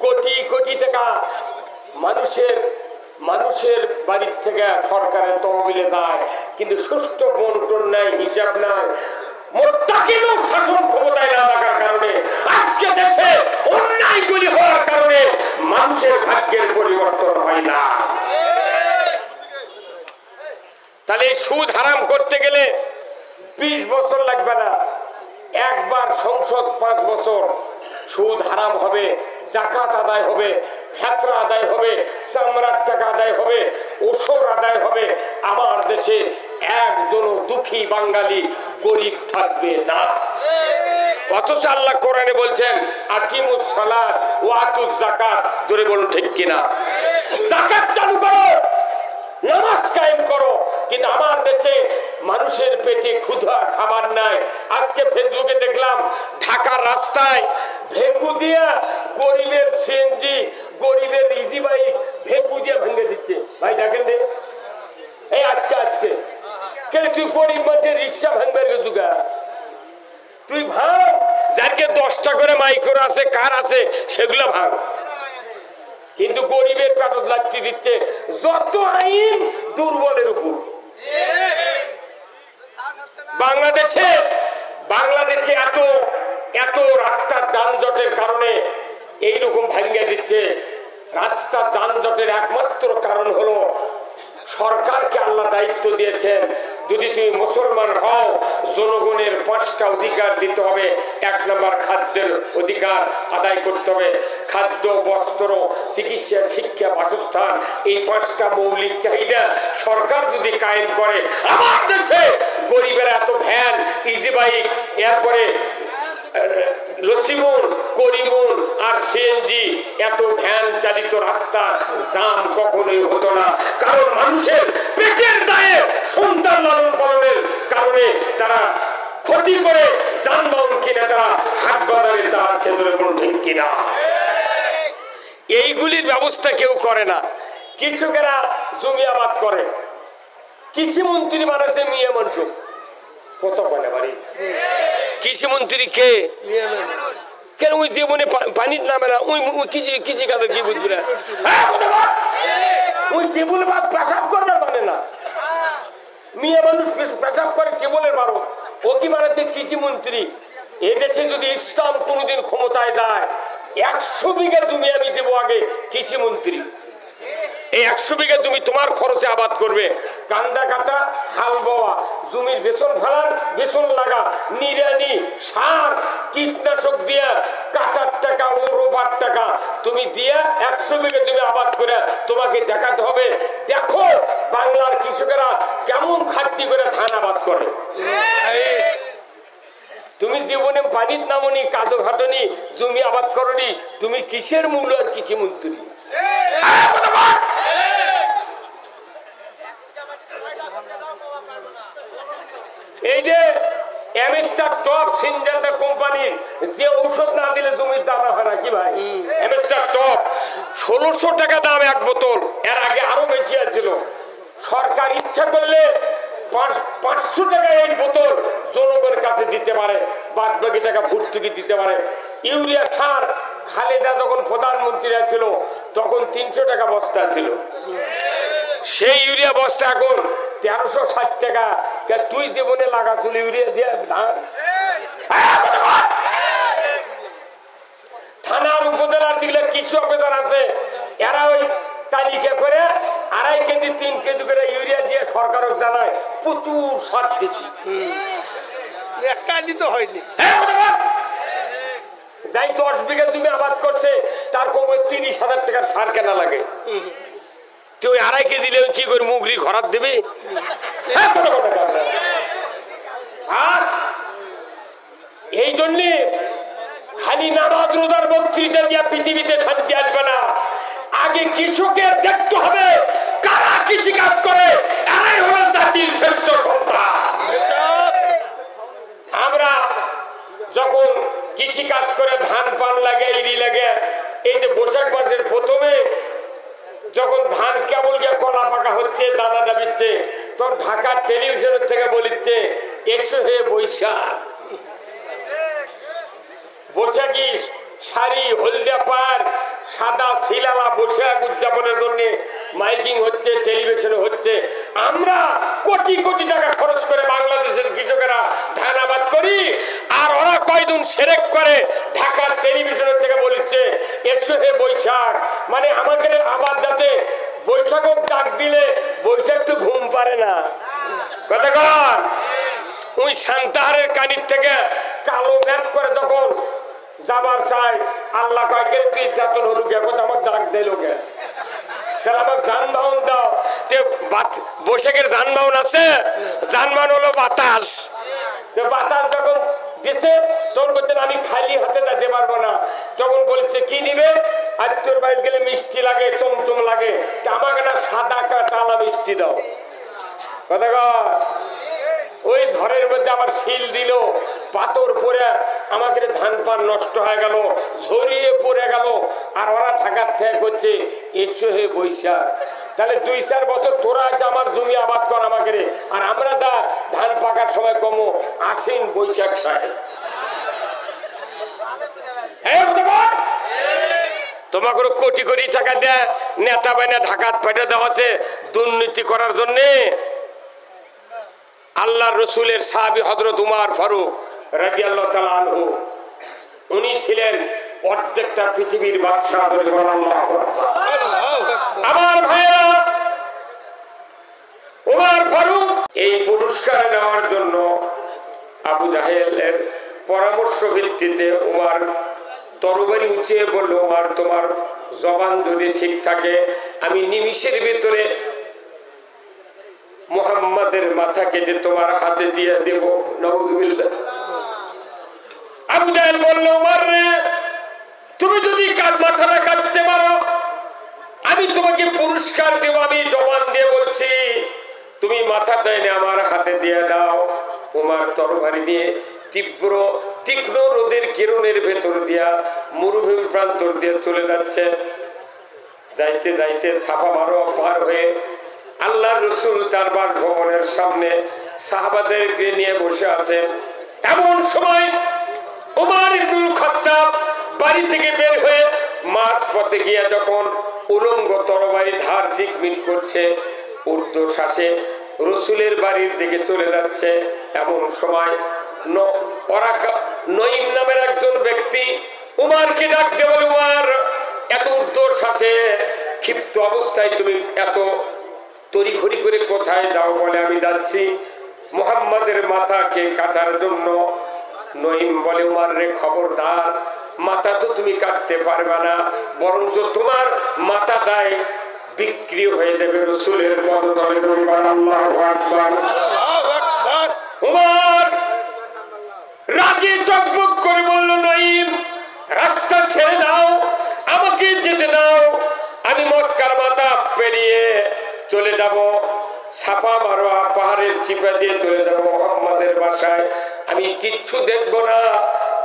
কোটি কোটি টাকা মানুষের বাড়ির থেকে সরকারের তহবিলে দেয়, কিন্তু সুষ্ঠু বন্টন নাই, হিসাব নাই। শাসন ক্ষমতায় না থাকার কারণে আজকে দেশে অন্যায়গুলি হওয়ার কারণে মানুষের ভাগ্যের পরিবর্তন হয় না। তাহলে সুদ হারাম করতে গেলে 20 বছর লাগবে না, একবার সংসদ 5 বছর সুদ হারাম হবে, যাকাত আদায় হবে, ফিতরা আদায় হবে, চামড়ার টাকা আদায় হবে, ওসর আদায় হবে। আমার দেশে একজন দুঃখী বাঙালি গরিব থাকবে না। অথচ আল্লাহ কোরআনে বলছেন আকিমুস সালাত ওয়া আতুজ যাকাত। জোরে বলুন ঠিক কিনা? যাকাত চালু করো, নামাজ কায়েম করো, কিন্তু আমার দেশে মানুষের পেটে ক্ষুধা, খাবার নাই। আজকে ফেসবুকে দেখলাম ঢাকার রাস্তায় ভেকু দিয়া গরিবের সিএনজি, গরিবের ইজি বাইক ভেকু দিয়ে ভেঙে দিচ্ছে। ভাই দেখেন রে, এই আজকে কে তুই গরিব মানুষের রিক্সা ভাঙবে দুগা? তুই ভাঙ, যারকে 10টা করে মাইক্রো আছে, কার আছে, সেগুলো ভাঙ। কিন্তু গরিবের পেটত লাগতে দিচ্ছে যত আইন দুর্বলের উপর। বাংলাদেশে এত রাস্তার যানজটের কারণে এইরকম ভাঙ্গা দিচ্ছে। রাস্তার যানজটের একমাত্র কারণ হলো সরকারকে আল্লাহ দায়িত্ব দিয়েছেন, যদি তুমি মুসলমান হও জনগণের 5টা অধিকার দিতে হবে। 1 নম্বর খাদ্যের অধিকার আদায় করতে হবে। খাদ্য, বস্ত্র, চিকিৎসা, শিক্ষা, বাসস্থান, এই 5টা মৌলিক চাহিদা সরকার যদি কায়েম করে, আমার দেশে গরিবের এত ভ্যান, ইজি বাইক, এরপরে লসিমুন, করিমুন আর সিএনজি, এত ভ্যান চালিত রাস্তা জাম কখনোই হতো না। কারণ মানুষের পেটের দায়ে সন্তান লালন পালনের কারণে তারা ক্ষতি করে যানবাহন কিনে তারা হাট বাজারে চালাচ্ছে। কোনো ঠিক কিনা? এইগুলির ব্যবস্থা কেউ করে না। কৃষকেরা জমি আবাদ করে, কৃষি মন্ত্রী বানাচ্ছে মিয়া মানুষ। কত বলে বাড়ি কৃষি মন্ত্রী কে? কেন ওই জীবনে পানির নামে না, ওই কৃষি কাজে কি বুঝবি না? ওই টেবুল বাদ পেশাব করবে মানে না, মিয়া মানুষ পেশাব করে টেবুলের বারো। ও কি বানাচ্ছে কৃষি মন্ত্রী? এদেশে যদি ইসলাম কোনোদিন ক্ষমতায় দেয় 100 বিঘা জমি আমি দেবো আগে কৃষি মন্ত্রী। এই 100 বিঘা জমি তোমার খরচে আবাদ করবে। কান্দা কাটা, হাল বোয়া, জমির বেসন ফালান, বেসন লাগা, নিরানি, সার, কীটনাশক দিয়া কাটার টাকা ও রোবার টাকা তুমি দিয়া 100 বিঘা জমি আবাদ করে তোমাকে দেখাতে হবে, দেখো বাংলার কৃষকেরা কেমন খাটনি করে ধান আবাদ করে। তুমি জীবনে পানির নামনি, কাজও ঘাটনি, জমি আবাদ করনি, তুমি কিসের মূল্য আর কৃষি মন্ত্রী? এই যে এমএসটার টপ সিনজেন্টা কোম্পানির যে ঔষধ না দিলে জমির দাম হয় না কি ভাই? এমএসটার টপ 1600 টাকা দাম 1 বোতল, এর আগে আরো বেশি আছিল। সরকার ইচ্ছা করলে 500 টাকা এই বোতল জনগণের কাছে দিতে পারে, বাদ বাকি টাকা ভর্তুকি দিতে পারে। ইউরিয়া সার খালেদা যখন প্রধানমন্ত্রী ছিল তখন 300 টাকা বস্তা ছিল, সেই ইউরিয়া বস্তা এখন 1360 টাকা। তুই জীবনে লাগাছিল ইউরিয়া দিয়ে ধান? থানার উপজেলার দিকে কিছু অফিসার আছে, এরা ওই তালিকা করে 2.5 কেজি 3 কেজি করে ইউরিয়া দিয়ে সরকারক জানায় প্রচুর সার দিচ্ছি। একটা তো হয়নি, যাই 10 বিঘা তুমি আবাদ করছে তার কমে 30,000 টাকার সার কেনা লাগে। তুই 2.5 কেজি কি করে মুগরি ঘরাত দেবে? বক্তৃতা দিয়ে পৃথিবীতে শান্তি আসবে না। আগে কৃষকের দেখতে হবে কারা কৃষি কাজ করে, এরাই হলো জাতির শ্রেষ্ঠ সন্তান। আমরা যখন কৃষি কাজ করে ধান পান লাগে, ইরি লাগে, এই যে বৈশাখ মাসের প্রথমে যখন ধান কেবল গিয়ে কলা পাকা হচ্ছে, দানা দাবিচ্ছে, তখন ঢাকার টেলিভিশনের থেকে বলিচ্ছে এসো হে বৈশাখ। বৈশাখী শাড়ি, হলদিয়া পার, সাদা শিলালা বৈশাখ উদযাপনের জন্য মাইকিং হচ্ছে, টেলিভিশনে হচ্ছে। আমরা কোটি কোটি টাকা খরচ করে বাংলাদেশের কৃষকেরা ধান আবাদ করি, আর ওরা কয়দিন সেরেক করে ঢাকার টেলিভিশনের থেকে বলছে এসো হে বৈশাখ। মানে আমাদের আবাদ যাতে বৈশাখ ডাক দিলে বৈশাখ তো ঘুম পারে না। কথা কন, ওই শান্তাহারের কানির থেকে কালো ম্যাপ করে তখন যাবার চাই, আল্লাহ কয়েকের তুই যাতন হলু কে, আমার ডাক দেয় লোকে, তাহলে আমার যানবাহন দাও। বৈশাখের যানবাহন আছে, যানবাহন হলো বাতাস। বাতাস যখন দিছে তখন বলছেন আমি খালি হাতে যেতে পারবো না, তখন বলছে কি নিবে, আত্মীয়র বাড়ি গেলে মিষ্টি লাগে, চমচম লাগে, আমাকে না সাদা টালা মিষ্টি দাও। কথা কর, ওই ঝড়ের মধ্যে আবার শিল দিল, পাথর পরে আমাদের ধান পান নষ্ট হয়ে গেল, ঝরিয়ে পড়ে গেল, আর ওরা ঢাকার থেকে করছে এসো হে বৈশাখ। তাহলে 2-4 বছর তোরা আছে আমার জমি আবাদ কর আমাকে, আর আমরা ধান পাকার সময় কমো আসেন বৈশাখ সাহেব। তোমাকে কোটি কোটি টাকা দেয় নেতা বাইনা ঢাকাত পাঠিয়ে দেওয়া আছে দুর্নীতি করার জন্য। আল্লাহ রসুলের সাহাবী হযরত উমর ফারুক রাদিয়াল্লাহু তাআলা আনহু, উনি ছিলেন অর্ধেকটা পৃথিবীর বাদশা। আমার ভাইরা, উমর ফারুক এই পুরস্কার নেওয়ার জন্য আবু জাহেলের পরামর্শ ভিত্তিতে উমর তরবারি উঁচিয়ে বলল, উমর তোমার জবান যদি ঠিক থাকে আমি নিমিষের ভিতরে মুহাম্মাদের মাথাকে যে তোমার হাতে দিয়ে দেব। নাউযুবিল্লাহ। আবু জাহেল বলল, উমর রে, তুমি যদি মাথাটা কাটতে পারো আমি তোমাকে পুরস্কার দেব। আমি জবান দিয়ে বলছি, তুমি মাথাটা এনে আমার হাতে দিয়ে দাও। উমর তরবারি নিয়ে তীক্ষ্ণ রোদের কিরণের ভেতর দিয়া মরুভূমির প্রান্তর দিয়ে চলে যাচ্ছে। যাইতে যাইতে সাফা মারোয়া পার হয়ে আল্লাহর রাসূল তার বাসভবনের সামনে সাহাবাদেরকে নিয়ে বসে আছে। এমন সময় উমর ইবনুল খাত্তাব বাড়ি থেকে বের হয়ে মাঝ পথে গিয়ে যখন উলঙ্গ তরবারি ধার চিকমিক করছে, ঊর্ধ্বশ্বাসে রাসূলের বাড়ির দিকে চলে যাচ্ছে, এমন সময় নঈম নামের একজন ব্যক্তি উমরকে ডাক দিয়ে বলে, উমর, এত ঊর্ধ্বশ্বাসে ক্ষিপ্ত অবস্থায় তুমি এত তড়িঘড়ি করে কোথায় যাও? বলে, আমি যাচ্ছি মুহাম্মাদের মাথাকে কাটার জন্য। নঈম বলে, উমর রে, খবরদার, মাথা তো তুমি কাটতে পারবে না, বরঞ্চ তোমার মাথাটাই বিক্রি হয়ে যাবে রাসূলের পদতলে। আল্লাহু আকবার। উমর রাগে টকবক করে বলল, নঈম, রাস্তা ছেড়ে দাও, আমাকে যেতে দাও। আমি মক্কার মাথা পেরিয়ে চলে যাব, সাফা মারোয়া পাহাড়ের চিপা দিয়ে চলে যাব মুহাম্মাদের বাসায়। আমি কিচ্ছু দেখবো না,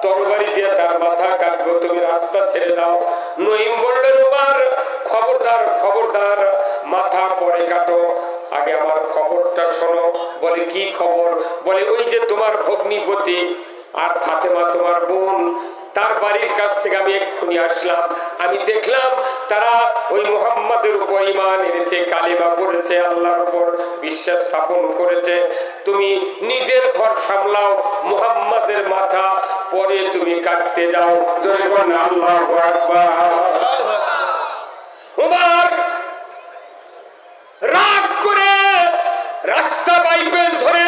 তরবারি দিয়ে তার মাথা কাটবো, তুমি রাস্তা ছেড়ে দাও। নঈম বললেন, উমর, খবরদার, খবরদার, মাথা পরে কাটো, আগে আমার খবরটা শোনো। বলে, কি খবর? বলে, ওই যে তোমার ভগ্নিপতি আর ফাতেমা তোমার বোন, তার বাড়ির কাছ থেকে আমি এক্ষুনি আসলাম। আমি দেখলাম তারা ওই মুহাম্মাদের উপর ঈমান এনেছে, কালিমা পড়েছে, আল্লাহর উপর বিশ্বাস স্থাপন করেছে। তুমি নিজের ঘর সামলাও, মুহাম্মাদের মাথা পরে তুমি কাটতে যাও। জোরে বলেন আল্লাহু আকবার। উমর রাগ করে রাস্তা বাইপাস ধরে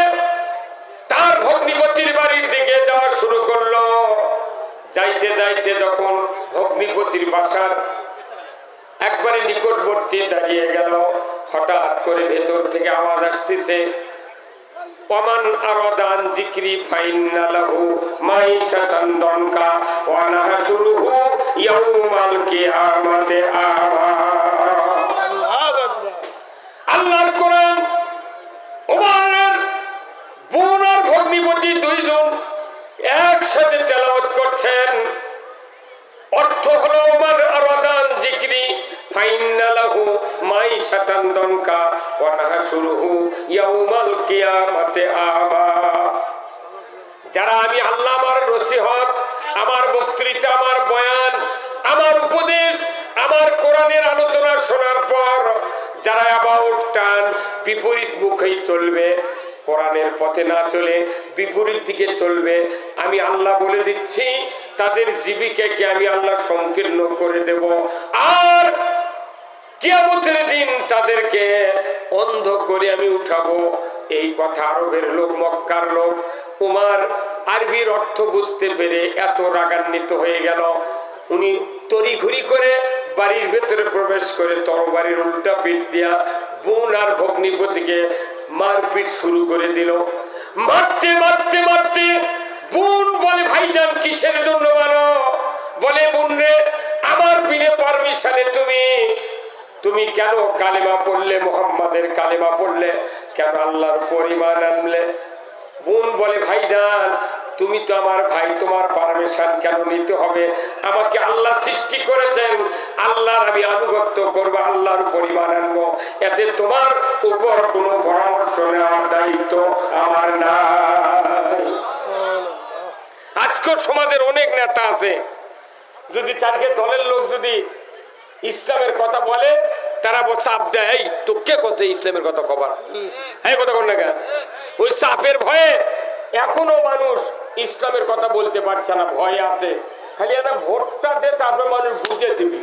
তার ভগ্নিপতির বাড়ির দিকে যাওয়া শুরু করলো। যাইতে যাইতে যখন ভগ্নিপতির বাসার একবারে নিকটবর্তী দাঁড়িয়ে গেল, হঠাৎ করে ভেতর থেকে আওয়াজ আসতেছে, ওমান আরাদান যিকরি ফাইন্না লাহু মাইশাতান দনকা ওয়া নাহশুরুহু ইয়াউমাল কিয়ামাতি আমা। আল্লাহর কোরআন ওমরের বোন আর ভগ্নিপতি দুইজন একসাথে তেলাওয়াত করছেন। অর্থ হলো ওমান আরাদান যিকরি ফাইন্না লাহু মাইশাতান দনকা ওয়া নাহশুরুহু ইয়াউমাল কিয়ামাতি আমা। যারা আমি আল্লাহ, আমার নসিহত, আমার বক্তৃতা, আমার বয়ান, আমার উপদেশ, আমার কোরআনের আলোচনা শোনার পর যারা অ্যাবাউট টান বিপরীত মুখেই চলবে, কোরআনের পথে না চলে বিপরীত দিকে চলবে, আমি আল্লাহ বলে দিচ্ছি তাদের জীবিকাকে আমি আল্লাহ সংকীর্ণ করে দেব। আর কিয়ামতের দিন তাদেরকে অন্ধ করে আমি উঠাবো। এই কথা আরবের লোক, মক্কার লোক উমার আরবির অর্থ বুঝতে পেরে এত রাগান্বিত হয়ে গেল, উনি তড়িঘড়ি করে বাড়ির ভেতরে প্রবেশ করে তরবারির উল্টা পিঠ দিয়া বোন আর ভগ্নিপতিকে মারপিট শুরু করে দিল। মারতে মারতে মারতে বোন বলে, ভাইজান কিসের জন্য মারো? বলে, বোন রে, আমার বিনে পারমিশনে তুমি কেন কালেমা পড়লে, মুহাম্মাদের কালেমা পড়লে, কেন আল্লাহর পরিমাণ আনলে? বোন বলে, ভাইজান তুমি তো আমার ভাই, তোমার পারমিশন কেন নিতে হবে? আমাকে আল্লাহ সৃষ্টি করেছেন, আল্লাহর আমি আনুগত্য করবো, আল্লাহর পরিমাণ আনবো, এতে তোমার উপর কোনো পরামর্শ নেওয়ার দায়িত্ব আমার নাই। আজকের সমাজের অনেক নেতা আছে, যদি তাকে দলের লোক যদি ইসলামের কথা বলে তারা চাপ দেয়, এই তো কে কথা ইসলামের কথা খবর, এই কথা কর না কেন? ওই চাপের ভয়ে এখনো মানুষ ইসলামের কথা বলতে পারছে না, ভয় আছে। খালি একটা ভোটটা দে, তারপরে মানুষ বুঝে দিবি।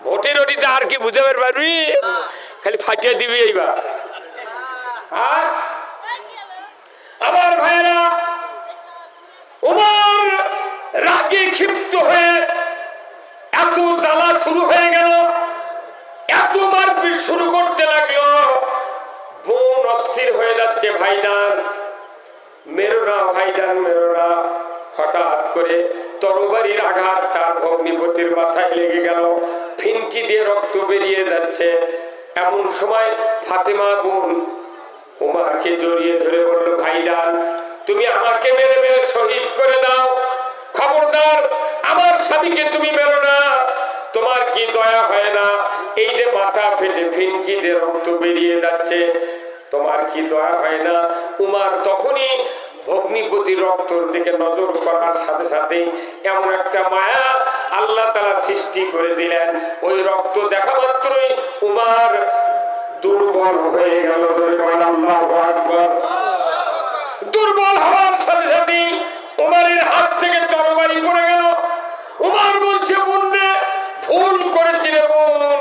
ভোটের ওটিতে আর কি বুঝাবে পারবি? খালি ফাটিয়ে দিবি এইবার। আমার ভাইয়েরা, ওমর রাগে ক্ষিপ্ত হয়ে এত জ্বালা শুরু হয়ে গেল, এত মারপিট শুরু করতে লাগলো, বোন অস্থির হয়ে যাচ্ছে, ভাইজান মেরো না, ভাইজান মেরো না। হঠাৎ করে তরবারির আঘাত তার ভগ্নিপতির মাথায় লেগে গেল, ফিনকি দিয়ে রক্ত বেরিয়ে যাচ্ছে। এমন সময় ফাতেমা বোন ওমরকে জড়িয়ে ধরে বলল, ভাইজান তুমি আমাকে মেরে মেরে শহীদ করে দাও, খবরদার আমার স্বামীকে তুমি মেরো না। তোমার কি দয়া হয় না? এই যে মাথা ফেটে ফিনকি দিয়ে রক্ত বেরিয়ে যাচ্ছে, তোমার কি দয়া হয় না? উমার তখনই ভগ্নিপতির রক্তর দিকে নজর করার সাথে সাথে এমন একটা মায়া আল্লাহ তাআলা সৃষ্টি করে দিলেন, ওই রক্ত দেখা মাত্রই উমার দুর্বল হয়ে গেল। আল্লাহু আকবার। দুর্বল হওয়ার সাথে সাথে উমারের হাত থেকে তরবারি পড়ে গেল। উমার বলছে, বোন রে, ভুল করেছি রে বোন,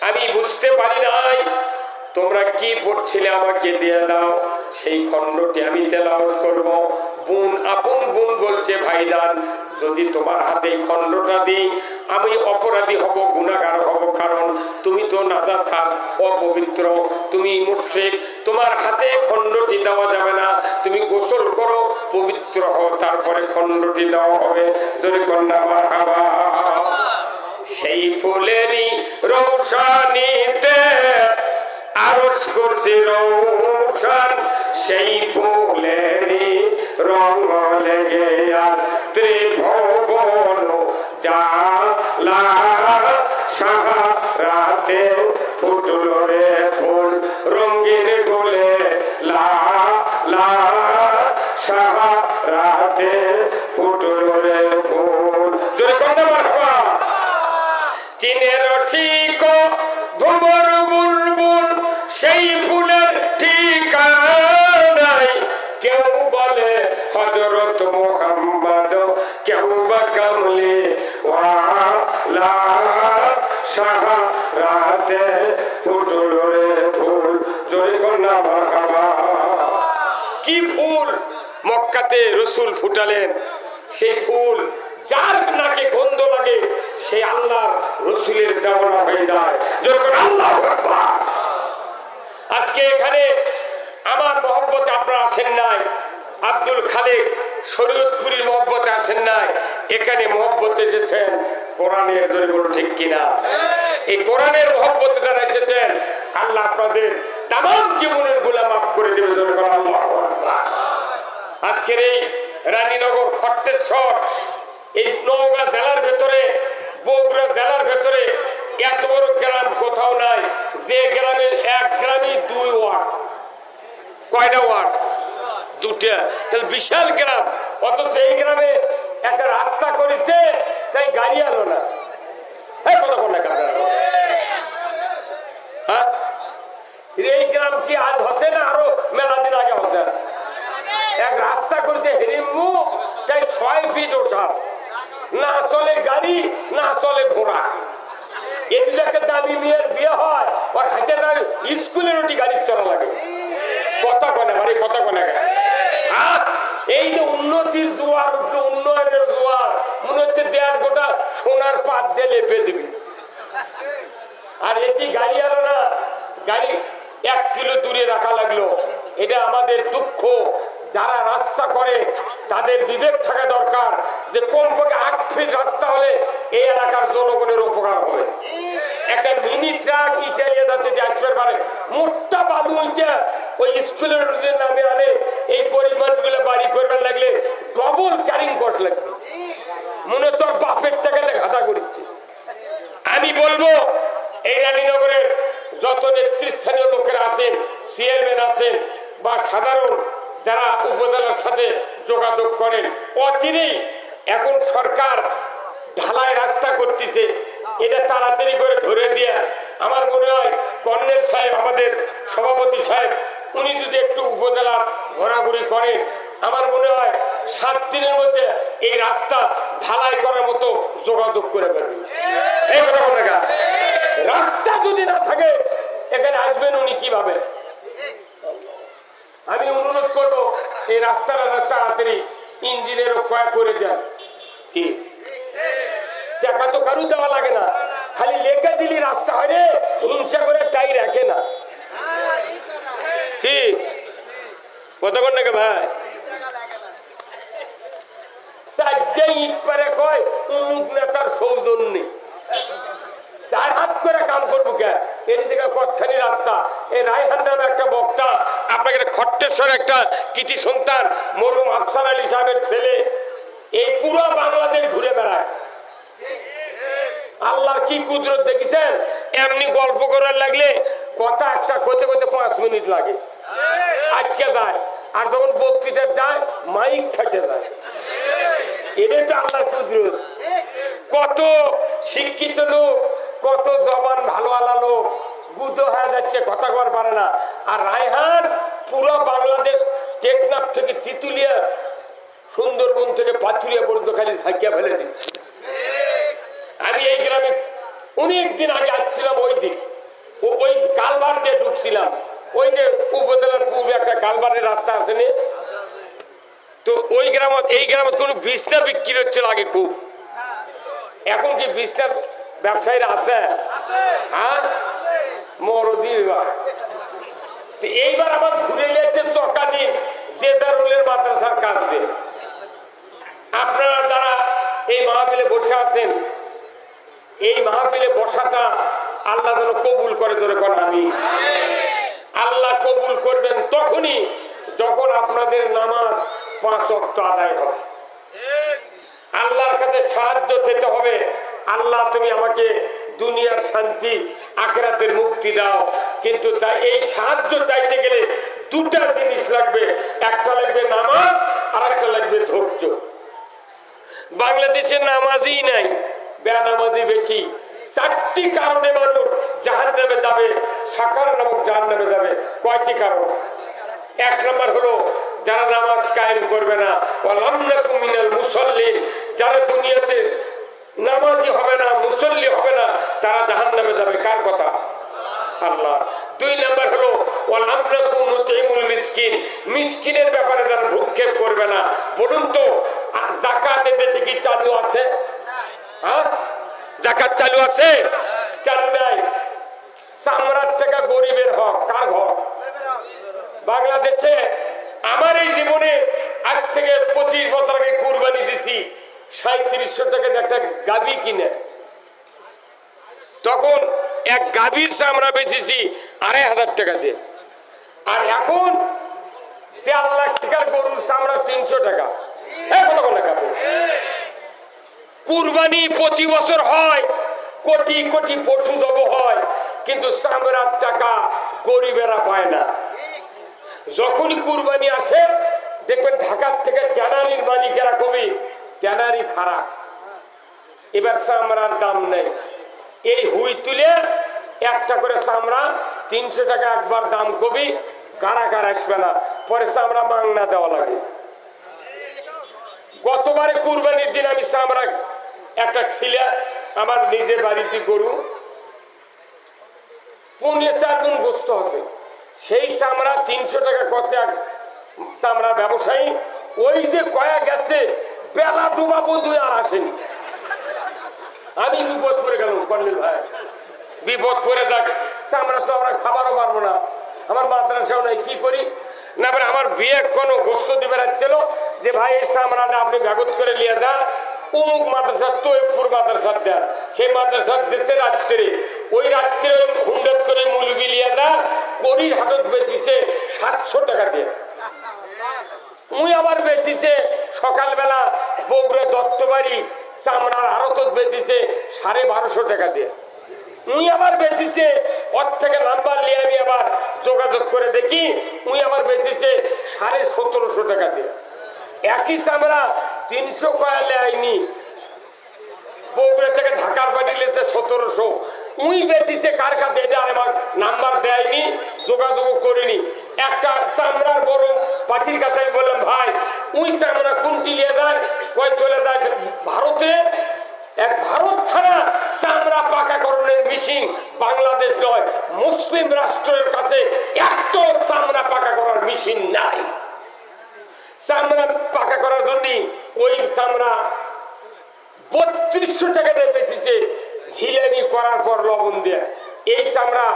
আমি বুঝতে পারি নাই, তোমরা কি পড়ছিলে আমাকে দিয়ে দাও, সেই খণ্ডটি আমি তেলাওয়াত করব। বোন, আপন বোন বলছে, ভাইজান যদি তোমার হাতে খণ্ডটা দিই আমি অপরাধী হব, গুনাহগার হব, কারণ তুমি তো নাজাসাত, অপবিত্র, তুমি মুশরিক, তোমার হাতে খণ্ডটি দেওয়া যাবে না, তুমি গোসল করো, পবিত্র হও, তারপরে খণ্ডটি দেওয়া হবে। যদি কন্যা মারহাবা। সেই ফুলেরই রৌশানীতে আরশ করছে রৌশন, সেই ফুলেরই রঙ লেগে আর ত্রিভুবন জালা, সাহারাতে ফুটল রে ফুল, রঙিন গোলে লা লা, সাহারাতে ফুটল রে ফুল। জোরে কন্যা মারহাবা। চীনের রসিক ভ্রমর বুলবুল, সেই ফুলের ঠিকানাই, কেউ বলে হযরত মুহাম্মদ, কেউ বা কামলি ওয়ালা, সাহারাতে ফুটল রে ফুল। জোরে কন্যা মারহাবা। কি ফুল মক্কাতে রাসূল ফুটালেন, সেই ফুল যার নাকে গন্ধ লাগে সেই আল্লাহর রাসূলের দেওয়া হয়ে যায়। যখন আল্লাহু আকবার। আজকে এখানে আমার মহব্বতে আপনারা আসেন নাই, আব্দুল খালেক শরীয়তপুরীর মহব্বতে আসেন নাই, এখানে মহব্বতে এসেছেন কোরআনের। জোরে বলুন ঠিক কিনা? এই কোরআনের মহব্বতে যারা এসেছেন, আল্লাহ আপনাদের তামাম জীবনের গুনাহ মাফ করে দেবে। জোরে বলুন আল্লাহু আকবার। আজকের এই রানীনগর, খট্টেশ্বর, এই নওগাঁ জেলার ভেতরে, বগুড়া জেলার ভেতরে এত বড় গ্রাম কোথাও নাই যে গ্রামে এক গ্রামে 2 ওয়ার্ড। কয়টা ওয়ার্ড? 2টা। তাহলে বিশাল গ্রাম। অথচ এই গ্রামে একটা রাস্তা করেছে, তাই গাড়ি আলো না। এই গ্রাম কি আজ হচ্ছে না আরো মেলা দিন আগে হচ্ছে? এক রাস্তা করেছে হেরিমু, তাই 6 ফিট ওঠার, না চলে গাড়ি না চলে ঘোড়া। এদিকে দামি মেয়ের বিয়ে হয়, ওর হাতে দাঁড়িয়ে স্কুলের ওটি গাড়ি চলা লাগে। কথা কনে ভারী কথা কনে। এই যে উন্নতির জোয়ার উঠলো, উন্নয়নের জোয়ার, মনে হচ্ছে 1.5 গোটা সোনার পাত দিয়ে লেপে দিবি। আর এটি গাড়ি আলো না, গাড়ি 1 কিলো দূরে রাখা লাগলো। এটা আমাদের দুঃখ। যারা রাস্তা করে তাদের বিবেক থাকা দরকার যে কমপক্ষে 8 ফিট রাস্তা হলে এই এলাকার জনগণের উপকার হবে। একটা মিনি ট্রাক ইটালিয়া যাতে আসতে পারে, মোটা বালু ওইটা ওই স্কুলের নামে আনে, এই পরিমাণগুলো বাড়ি করবার লাগলে ডবল ক্যারিং কস্ট লাগবে। মনে তোর বাপের টাকাতে ঘাটা করছে। আমি বলবো এই রানীনগরের যত নেতৃস্থানীয় লোকেরা আছেন, চেয়ারম্যান আছেন বা সাধারণ যারা উপজেলার সাথে যোগাযোগ করেন, অচিরেই এখন সরকার ঢালাই রাস্তা করতেছে, এটা তাড়াতাড়ি করে ধরে দিয়ে আমার মনে হয় কর্নেল সাহেব, আমাদের সভাপতি সাহেব, উনি যদি একটু উপজেলার ঘোরাঘুরি করেন, আমার মনে হয় 7 দিনের মধ্যে এই রাস্তা ঢালাই করার মতো যোগাযোগ করে ফেলবেন। এই কথা বলে রাস্তা যদি না থাকে এখানে আসবেন উনি কিভাবে? আমি অনুরোধ করবো এই রাস্তাটা তাড়াতাড়ি ইঞ্জিনের ক্ষয় করে দেন। কি টাকা তো কারু দেওয়া লাগে না, খালি লেখা দিলি রাস্তা হয় রে, হিংসা করে তাই রাখে না। কি কথা কর নাকি ভাই? 4টে ইট পারে কয় অমুক নেতার সৌজন্যে, 4 হাত করে কাম করবো কে? এর দিকে কতখানি রাস্তা। এই রায়হান নামে একটা বক্তা, আপনাকে খট্টেশ্বর একটা কৃতি সন্তান মরুম আফসার আলী সাহেবের ছেলে, এই পুরো বাংলাদেশ ঘুরে বেড়ায়। আল্লাহর কি কুদরত দেখেছেন? এমনি গল্প করার লাগলে কথা একটা করতে করতে 5 মিনিট লাগে, আটকে যায়। আর যখন বক্তৃতা যায় মাইক ফেটে যায়। এটা তো আল্লাহর কুদরত। কত শিক্ষিত লোক, কত জবান ভালো আলা লোক গুদো হয়ে যাচ্ছে, কথা কর পারে না। আর রায়হান পুরো বাংলাদেশ, টেকনাফ থেকে তিতুলিয়া, সুন্দরবন থেকে পাথুরিয়া পর্যন্ত খালি ঝাঁকিয়া ফেলে দিচ্ছে। আমি এই গ্রামে অনেকদিন আগে আসছিলাম, ওই দিক ওই কালভার দিয়ে ঢুকছিলাম। ওই যে উপজেলার পূর্বে একটা কালভারের রাস্তা আছে না, তো ওই গ্রামত, এই গ্রামত কোনো বিছনা বিক্রি হচ্ছিল আগে খুব। এখন কি বিছনার ব্যবসায়ীরা আছে? হ্যাঁ, মরদি। এইবার আবার ঘুরে নিয়েছে চকা দিন জেদারুলের মাদ্রাসার কাজ দিয়ে। আপনারা যারা এই মাহফিলে বসে আছেন, এই মাহফিলে বসাটা আল্লাহ যেন কবুল করে। ধরে কোন আমি আল্লাহ কবুল করবেন তখনই যখন আপনাদের নামাজ 5 ওয়াক্ত আদায় হবে। আল্লাহর কাছে সাহায্য চেতে হবে, আল্লাহ তুমি আমাকে দুনিয়ার শান্তি আখিরাতের মুক্তি দাও। কিন্তু তাই এই সাহায্য চাইতে গেলে 2টা জিনিস লাগবে, একটা লাগবে নামাজ আর একটা লাগবে ধৈর্য। বাংলাদেশে নামাজই নাই, বেনামাজি বেশি। 4টি কারণে মানুষ জাহান্নামে যাবে, সাকার নামক জাহান্নামে যাবে। কয়টি কারণ? 1 নম্বর হলো যারা নামাজ কায়েম করবে না, ওয়ালাম নাকু মিনাল মুসাল্লিন, যারা দুনিয়াতে নামাজি হবে না, মুসল্লি হবে না, তারা জাহান্নামে যাবে। কার কথা? আল্লাহ। 2 নম্বর হলো ওয়ালাম নাকু নুতিমুল মিসকিন, মিসকিনের ব্যাপারে যারা ভ্রুক্ষেপ করবে না। বলুন তো যাকাতের দেশে কি চালু আছে? হ্যাঁ, যাকাত চালু আছে? চালু নাই। চামড়ার টাকা গরিবের হক। কার হক? বাংলাদেশে আমার এই জীবনে আজ থেকে 25 বছর আগে কুরবানি দিছি 3700 টাকা একটা গাভী কিনে, তখন এক গাভীর চামড়া বেচেছি 2500 টাকা দিয়ে, আর এখন 1.5 লাখ টাকার গরুর চামড়া 300 টাকা। কুরবানি প্রতি বছর হয়, কোটি কোটি পশু দব হয়, কিন্তু চামড়ার টাকা গরিবেরা পায় না। যখনই কুরবানি আসে দেখবেন ঢাকার থেকে ট্যানারির মালিকেরা কবি ট্যানারি খারাপ, এবার চামড়ার দাম নেই, এই হুই তুলে একটা করে চামড়া 300 টাকা একবার দাম কবি, কারা কারা আসবে না, পরে চামড়া মাংনা দেওয়া লাগে। গতবারে কুরবানির দিন আমি চামড়া একটা ছিলে আমার নিজের বাড়িতে গরু 4.5 গুণ গোস্ত আছে, সেই চামড়া 300 টাকা কষে এক চামড়া ব্যবসায়ী, ওই যে কয়া গেছে বেলা ডোবা বন্ধু আর আসেনি। আমি বিপদ পড়ে গেলাম, কর্নেল ভাই বিপদ পড়ে দেখ, চামড়া তো আমরা খাবারও পারবো না, আমার মাদ্রাসাও নাই, কি করি না। আমার বিয়ে কোনো গোস্ত দিবে রাখছিল যে ভাই এই চামড়াটা আপনি কাগজ করে নিয়ে যান অমুক মাদ্রাসার তৈপুর মাদ্রাসার দেন, সেই মাদ্রাসার দেশে রাত্রে, ওই রাত্রে হুন্ডত করে মুলবি লিয়ে দেন, করির হাটত বেচিছে 700 টাকা দিয়ে। উই আবার বেচিছে সকালবেলা বগুড়া দত্তবাড়ি চামড়ার আড়ত বেচিছে 1250 টাকা দিয়ে। উই আবার বেচিছে ওর থেকে নাম্বার নিয়ে আমি আবার যোগাযোগ করে দেখি, উই আবার বেচিছে 1750 টাকা দিয়ে। একই চামড়া 300 কয়ালে আইনি, বগুড়া থেকে ঢাকার বাড়ি লেছে 1700, উই বেচিছে কার কাছে এটা আমার নাম্বার দেয়নি, যোগাযোগ করিনি। একটা চামড়ার বড় পাটির কাছে আমি বললাম ভাই উই চামড়া কোনটি নিয়ে যায়, কয় চলে যায় ভারতে, এক ভারত ছাড়া চামড়া পাকাকরণের মেশিন বাংলাদেশ নয় মুসলিম রাষ্ট্রের কাছে একটা চামড়া পাকা করার মেশিন নাই। চামড়া পাকা করার জন্য ওই চামড়া 3200 টাকা দিয়ে বেঁচেছে, ঝিলানি করার পর লবণ দিয়ে। এই চামড়া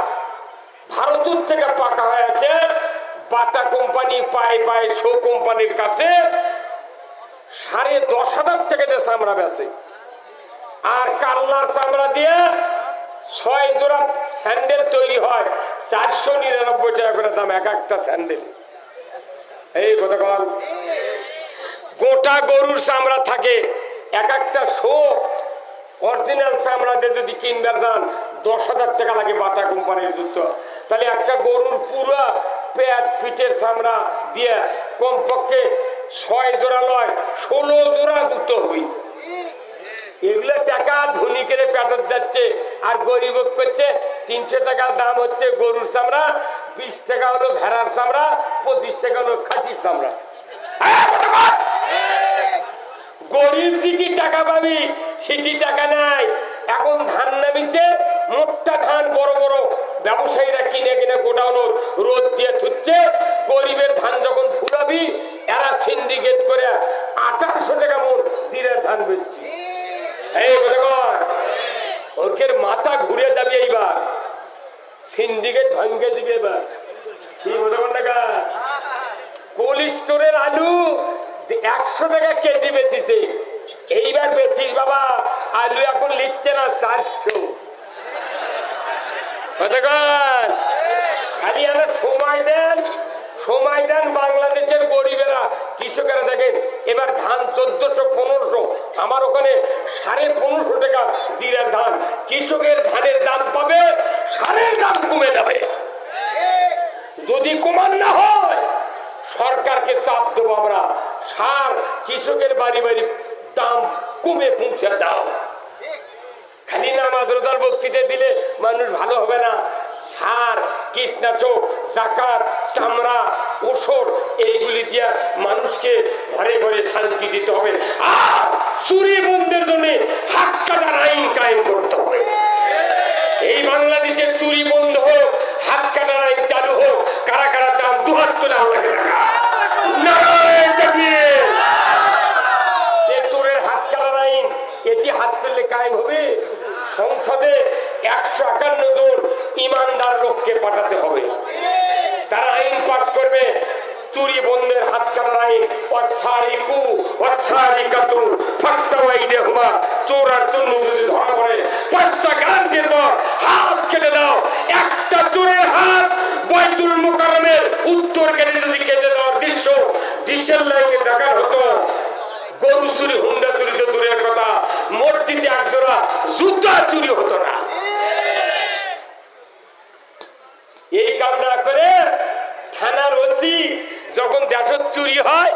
ভারতের থেকে পাকা হয়েছে বাটা কোম্পানি পায়ে পায়ে শো কোম্পানির কাছে 10,500 টাকা দিয়ে চামড়া বেচে। আর কাল্লার চামড়া দিয়ে 6 জোড়া স্যান্ডেল তৈরি হয়, 499 টাকা করে দাম এক একটা স্যান্ডেল। এই কথা বল, গোটা গরুর চামড়া থাকে, এক একটা শো অরিজিনাল চামড়া দিয়ে যদি কিনবার দাম 10,000 টাকা লাগে বাটা কোম্পানির জুতো, তাহলে একটা গরুর পুরো পেট পিঠের চামড়া দিয়ে কমপক্ষে 6 জোড়া নয় 16 জোড়া জুতো হবে। এগুলো টাকা ধনীকে পেটত যাচ্ছে, আর গরিব করছে 300 টাকা দাম হচ্ছে গরুর চামড়া, 20 টাকা হলো ভেড়ার চামড়া, 25 টাকা হলো খাসির চামড়া। গরিব যেটি টাকা পাবি সেটি টাকা নাই। এখন ধান নামিছে, মোটা ধান বড় বড় ব্যবসায়ীরা কিনে কিনে গোডাউন রোদ দিয়ে থুচ্ছে, গরিবের ধান যখন ফুরাবি এরা সিন্ডিকেট করে 2800 টাকা মন জিরের ধান বেচছি। এই ওর মাথা ঘুরে যাবে, এইবার সিন্ডিকেট ভাঙ্গে দিবে। এবার কি টাকা কোল্ড স্টোরের আলু 100 টাকা কেজি বেচিছে, এইবার বেচিস বাবা আলু এখন লিখছে না 400। খালি আমরা সময় দেন বাংলাদেশের গরিবেরা কৃষকেরা। দেখেন এবার ধান 1400-1500, আমার ওখানে 1550 টাকা জিরার ধান। কৃষকের ধানের দাম পাবে, সারের দাম কমে যাবে। যদি কমান না হয় সরকারকে চাপ দেবো আমরা, সার কৃষকের বাড়ি বাড়ি দাম কমে পৌঁছে দাও। খালি নামাজ রোজার বক্তৃতা দিলে মানুষ ভালো হবে না। সার, কীটনাশক, জাকাত, চামড়া, ওষুধ এইগুলি দিয়ে মানুষকে ঘরে ঘরে শান্তি দিতে হবে। আর চুরি বন্ধের জন্য হাত কাটার আইন কায়েম করতে হবে। এই বাংলাদেশের চুরি বন্ধ হোক, হাত কাটার আইন চালু হোক। কারা কারা চান দুহাত তুলে আল্লাহকে দেখা। চোরের হাত কাটার আইন এটি হাত তুললে কায়েম হবে। সংসদে 151 জন ইমানদার লোককে পাঠাতে হবে, তারা আইন পাস করবে। চুরি বন্ধের হাত কাটার আইন, ওয়াসারিকু ওয়াসারিকাতু ফাক্তাউ আইদিহুমা, চোর আর চুন্নি যদি ধরা পড়ে 5টা গ্যারান্টির পর হাত কেটে দাও। একটা চোরের হাত বাইতুল মুকাররমের উত্তর গেটে যদি কেটে দেওয়ার দৃশ্য ডিসেল লাইনে দেখা হতো, গরু চুরি হুন্ডা চুরি তো দূরের কথা, মসজিদে একজোড়া জুতা চুরি হতো না। এই কামনা করে থানার ওসি যখন দেশের চুরি হয়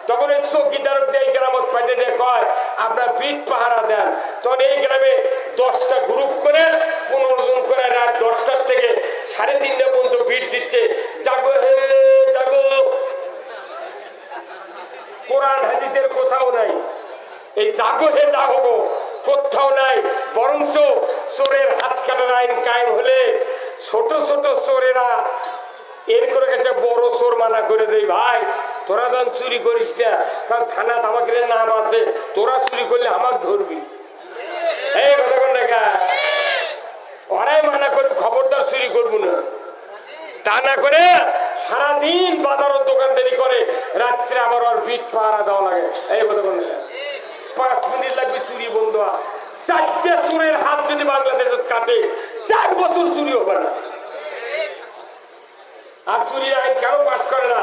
তখন এই চৌকিদার এই গ্রামত পাইতে দিয়ে কয় আপনার বিট পাহারা দেন। তখন এই গ্রামে 10টা গ্রুপ করে 15 জন করে রাত 10টার থেকে 3:30টা পর্যন্ত বিট দিচ্ছে, জাগো হে জাগো। কোরআন হাদিসের কোথাও নাই এই জাগো হে জাগো, কোথাও নাই। বরঞ্চ চোরের হাত কাটার আইন কায়েম হলে ছোট ছোট চোরেরা এর করে গেছে বড় চোর মানা করে দেয়, ভাই তোরা যখন চুরি করিস না, কারণ থানা আমাকে নাম আছে, তোরা চুরি করলে আমাকে ধরবি। এই কথা কোন দেখা ওরাই মানা করে খবরদার চুরি করবো না। তা না করে সারাদিন বাজারের দোকানদারি করে, রাত্রে আবার ওর বিট পাহারা দেওয়া লাগে। এই কথা কোন দেখা 5 মিনিট লাগবে চুরি বন্ধ। 4টে চোরের হাত যদি বাংলাদেশ কাটে 4 বছর চুরি হবে না। আর চুরির আইন কেন পাস করে না?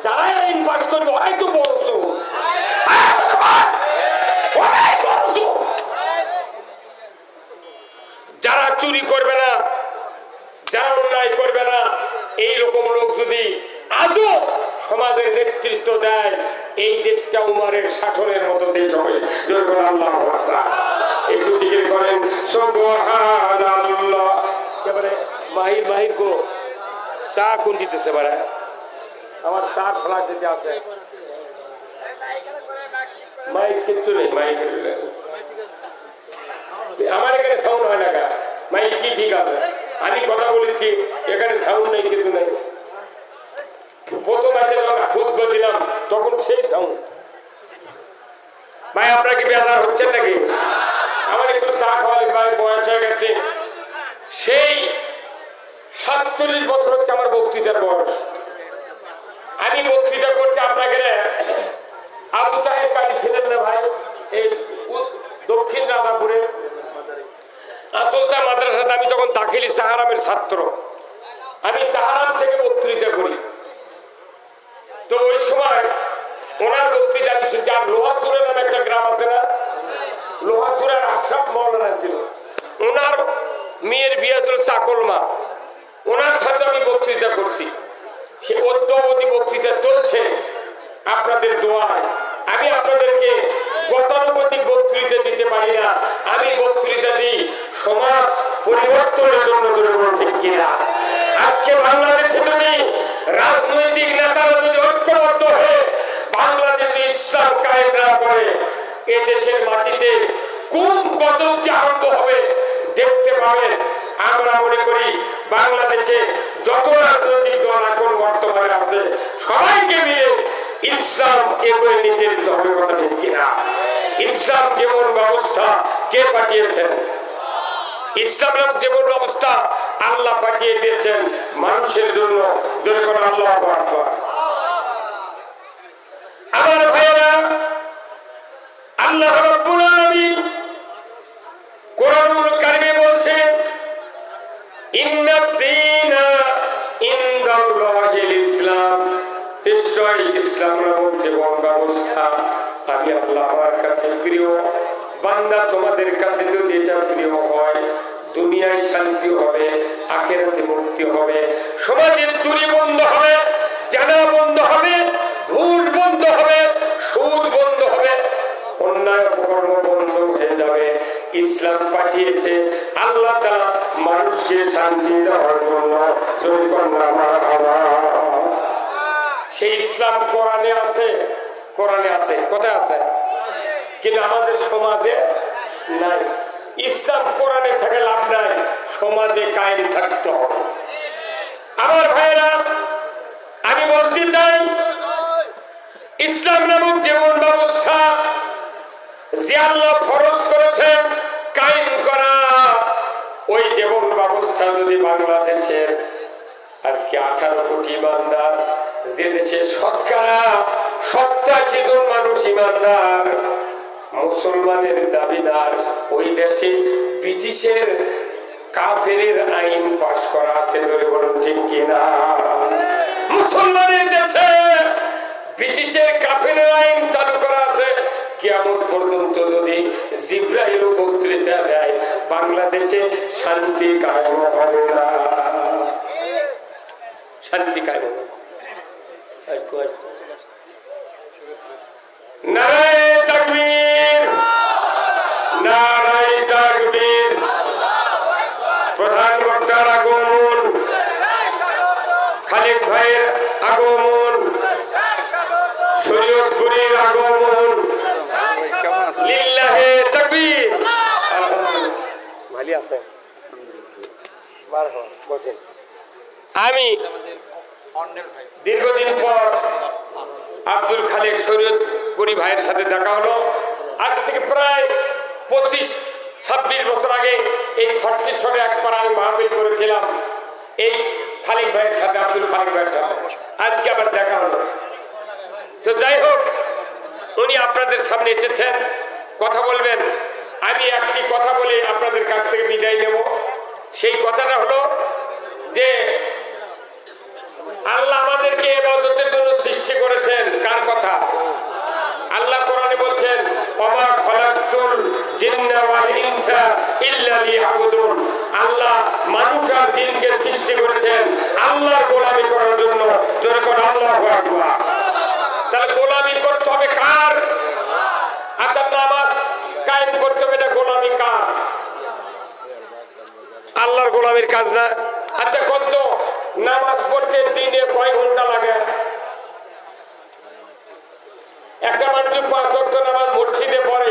যারাই আইন পাস করবে ওরাই তো বড় চোর। যারা চুরি করবে না, যারা অন্যায় করবে না, এইরকম লোক যদি আজও সমাজের নেতৃত্ব দেয়, এই দেশটা উমরের শাসনের মতো দেশ হবে। আল্লাহু আকবার। একটু জিকির করেন সুবহানাল্লাহ। এবারে মাহির মাহির কো চা কোন দিতেছে বারে, আমার চা খোলা যেতে আছে, মাইক কিচ্ছু নেই। মাইক আমার এখানে সাউন্ড হয় না, মাইক কি ঠিক আছে? আমি কথা বলেছি এখানে সাউন্ড নেই, কিছু নেই। প্রথম আছে যখন খুতবা দিলাম তখন সেই সাউন্ড। ভাই আপনারা কি বেজার হচ্ছেন নাকি? আমার একটু চা খাওয়ালে ভাই বয়স হয়ে গেছে, সেই 47 বছর হচ্ছে আমার বক্তৃতার বয়স। আমি বক্তৃতা করছি আপনাকে। আবু তাহের কালী ছিলেন না ভাই, এই দক্ষিণ রাধাপুরে আসলতা মাদ্রাসাতে আমি যখন দাখিলি সাহারামের ছাত্র, আমি সাহারাম থেকে বক্তৃতা করি। তো ওই সময় ওনার বক্তৃতা আমি শুনছি। আর লোহাচুরে নামে একটা গ্রাম আছে না, লোহাচুরের আশরাফ মাওলানা ছিল, ওনার মেয়ের বিয়ে ছিল চাকলমা, ওনার সাথে আমি বক্তৃতা করছি। সে অদ্যাবধি বক্তৃতা চলছে আপনাদের দোয়ায়। আমি আপনাদেরকে গতানুগতিক বক্তৃতা দিতে পারি না, আমি বক্তৃতা দিই সমাজ পরিবর্তনের জন্য। ঠিক কিনা? আজকে বাংলাদেশে যদি রাজনৈতিক নেতারা যদি ঐক্যবদ্ধ হয়ে বাংলাদেশে ইসলাম কায়েম না করে, এ দেশের মাটিতে কোন কদম যে আরম্ভ হবে দেখতে পাবেন। আমরা মনে করি বাংলাদেশে যত রাজনৈতিক দল এখন বর্তমানে আছে সবাইকে মিলে ইসলাম এগিয়ে নিতে হবে। কথা ঠিক কিনা? ইসলাম যেমন ব্যবস্থা কে পাঠিয়েছেন? ইসলাম নামক যেমন ব্যবস্থা আল্লাহ পাঠিয়ে দিয়েছেন মানুষের জন্য। জোরে করে আল্লাহু আকবার। আমার ভাইয়েরা, আল্লাহ রাব্বুল আলামিন কোরআনুল কারীমে বলছেন, ইন্নাদ-দীনা ইনদাল্লাহিল ইসলাম, নিশ্চয় ইসলাম নামক জীবন ব্যবস্থা আমি আল্লাহ আমার কাছে প্রিয়। বান্দা তোমাদের কাছে যদি এটা প্রিয় হয়, দুনিয়ায় শান্তি হবে, আখিরাতে মুক্তি হবে, সমাজের চুরি বন্ধ হবে, জানা বন্ধ হবে, ঘুষ বন্ধ হবে, সুদ বন্ধ হবে, অন্যায় অপকর্ম বন্ধ হয়ে যাবে। ইসলাম পাঠিয়েছে আল্লাহ তাআলা মানুষকে শান্তি দেওয়ার জন্য। সেই ইসলাম কোরআনে আছে, কোরআনে আছে, কোথায় আছে? কিন্তু আমাদের সমাজে নাই। ইসলাম কোরআনে থেকে লাভ নাই, সমাজে কায়েম থাকতে হবে। আমার ভাইরা, আমি বলতে চাই ইসলাম নামক জীবন ব্যবস্থা যে আল্লাহ ফরজ করেছেন কায়েম করা, ওই জীবন ব্যবস্থা যদি বাংলাদেশের আজকে 18 কোটি বান্দার যে যে দেশে শতকরা 87 জন মানুষ ইমানদার মুসলমানের দাবিদার, ওই দেশে ব্রিটিশের কাফেরের আইন পাশ করা আছে। ধরে বলুন ঠিক কিনা? মুসলমানের দেশে ব্রিটিশের কাফেরের আইন চালু করা আছে। কিয়ামত পর্যন্ত যদি জিবরাইল বক্তৃতা দেয়, বাংলাদেশে শান্তি কায়েম হবে না। শান্তি কায়েম হবে। নারায়ে তাকবীর, নারায়ে তাকবীর। প্রধান বক্তার আগমন, খালেক ভাইয়ের আগমন, শরীয়তপুরীর আগমন, লিল্লাহে তাকবীর। ভালো আছে? আমি দীর্ঘদিন পর আব্দুল খালেক শরীয়তপুরী ভাইয়ের সাথে দেখা হলো। আজ থেকে প্রায় 25-26 বছর আগে এই ফটিশ্বরে একবার আমি মাহফিল করেছিলাম এই খালেক ভাইয়ের সাথে, আব্দুল খালেক ভাইয়ের সাথে। আজকে আবার দেখা হলো। তো যাই হোক, উনি আপনাদের সামনে এসেছেন, কথা বলবেন। আমি একটি কথা বলে আপনাদের কাছ থেকে বিদায় নেব। সেই কথাটা হলো যে আল্লাহ আমাদেরকে ইবাদতের জন্য সৃষ্টি করেছেন। কার কথা? আল্লাহ কোরআনে বলছেন, ওমা খলাকতুল জিন্না ওয়াল ইনসা ইল্লা লিয়াবুদুন। আল্লাহ মানুষ আর জিনকে সৃষ্টি করেছেন আল্লাহর গোলামি করার জন্য। জোরে করে আল্লাহু আকবার। তাহলে গোলামি করতে হবে কার? আচ্ছা, নামাজ কায়েম করতে হবে, এটা গোলামি কার? আল্লাহর গোলামির কাজ না? আচ্ছা, কত নামাজ পড়তে দিনে কয় ঘন্টা লাগে? একটা মানুষ 5 ওয়াক্ত নামাজ মসজিদে পড়ে,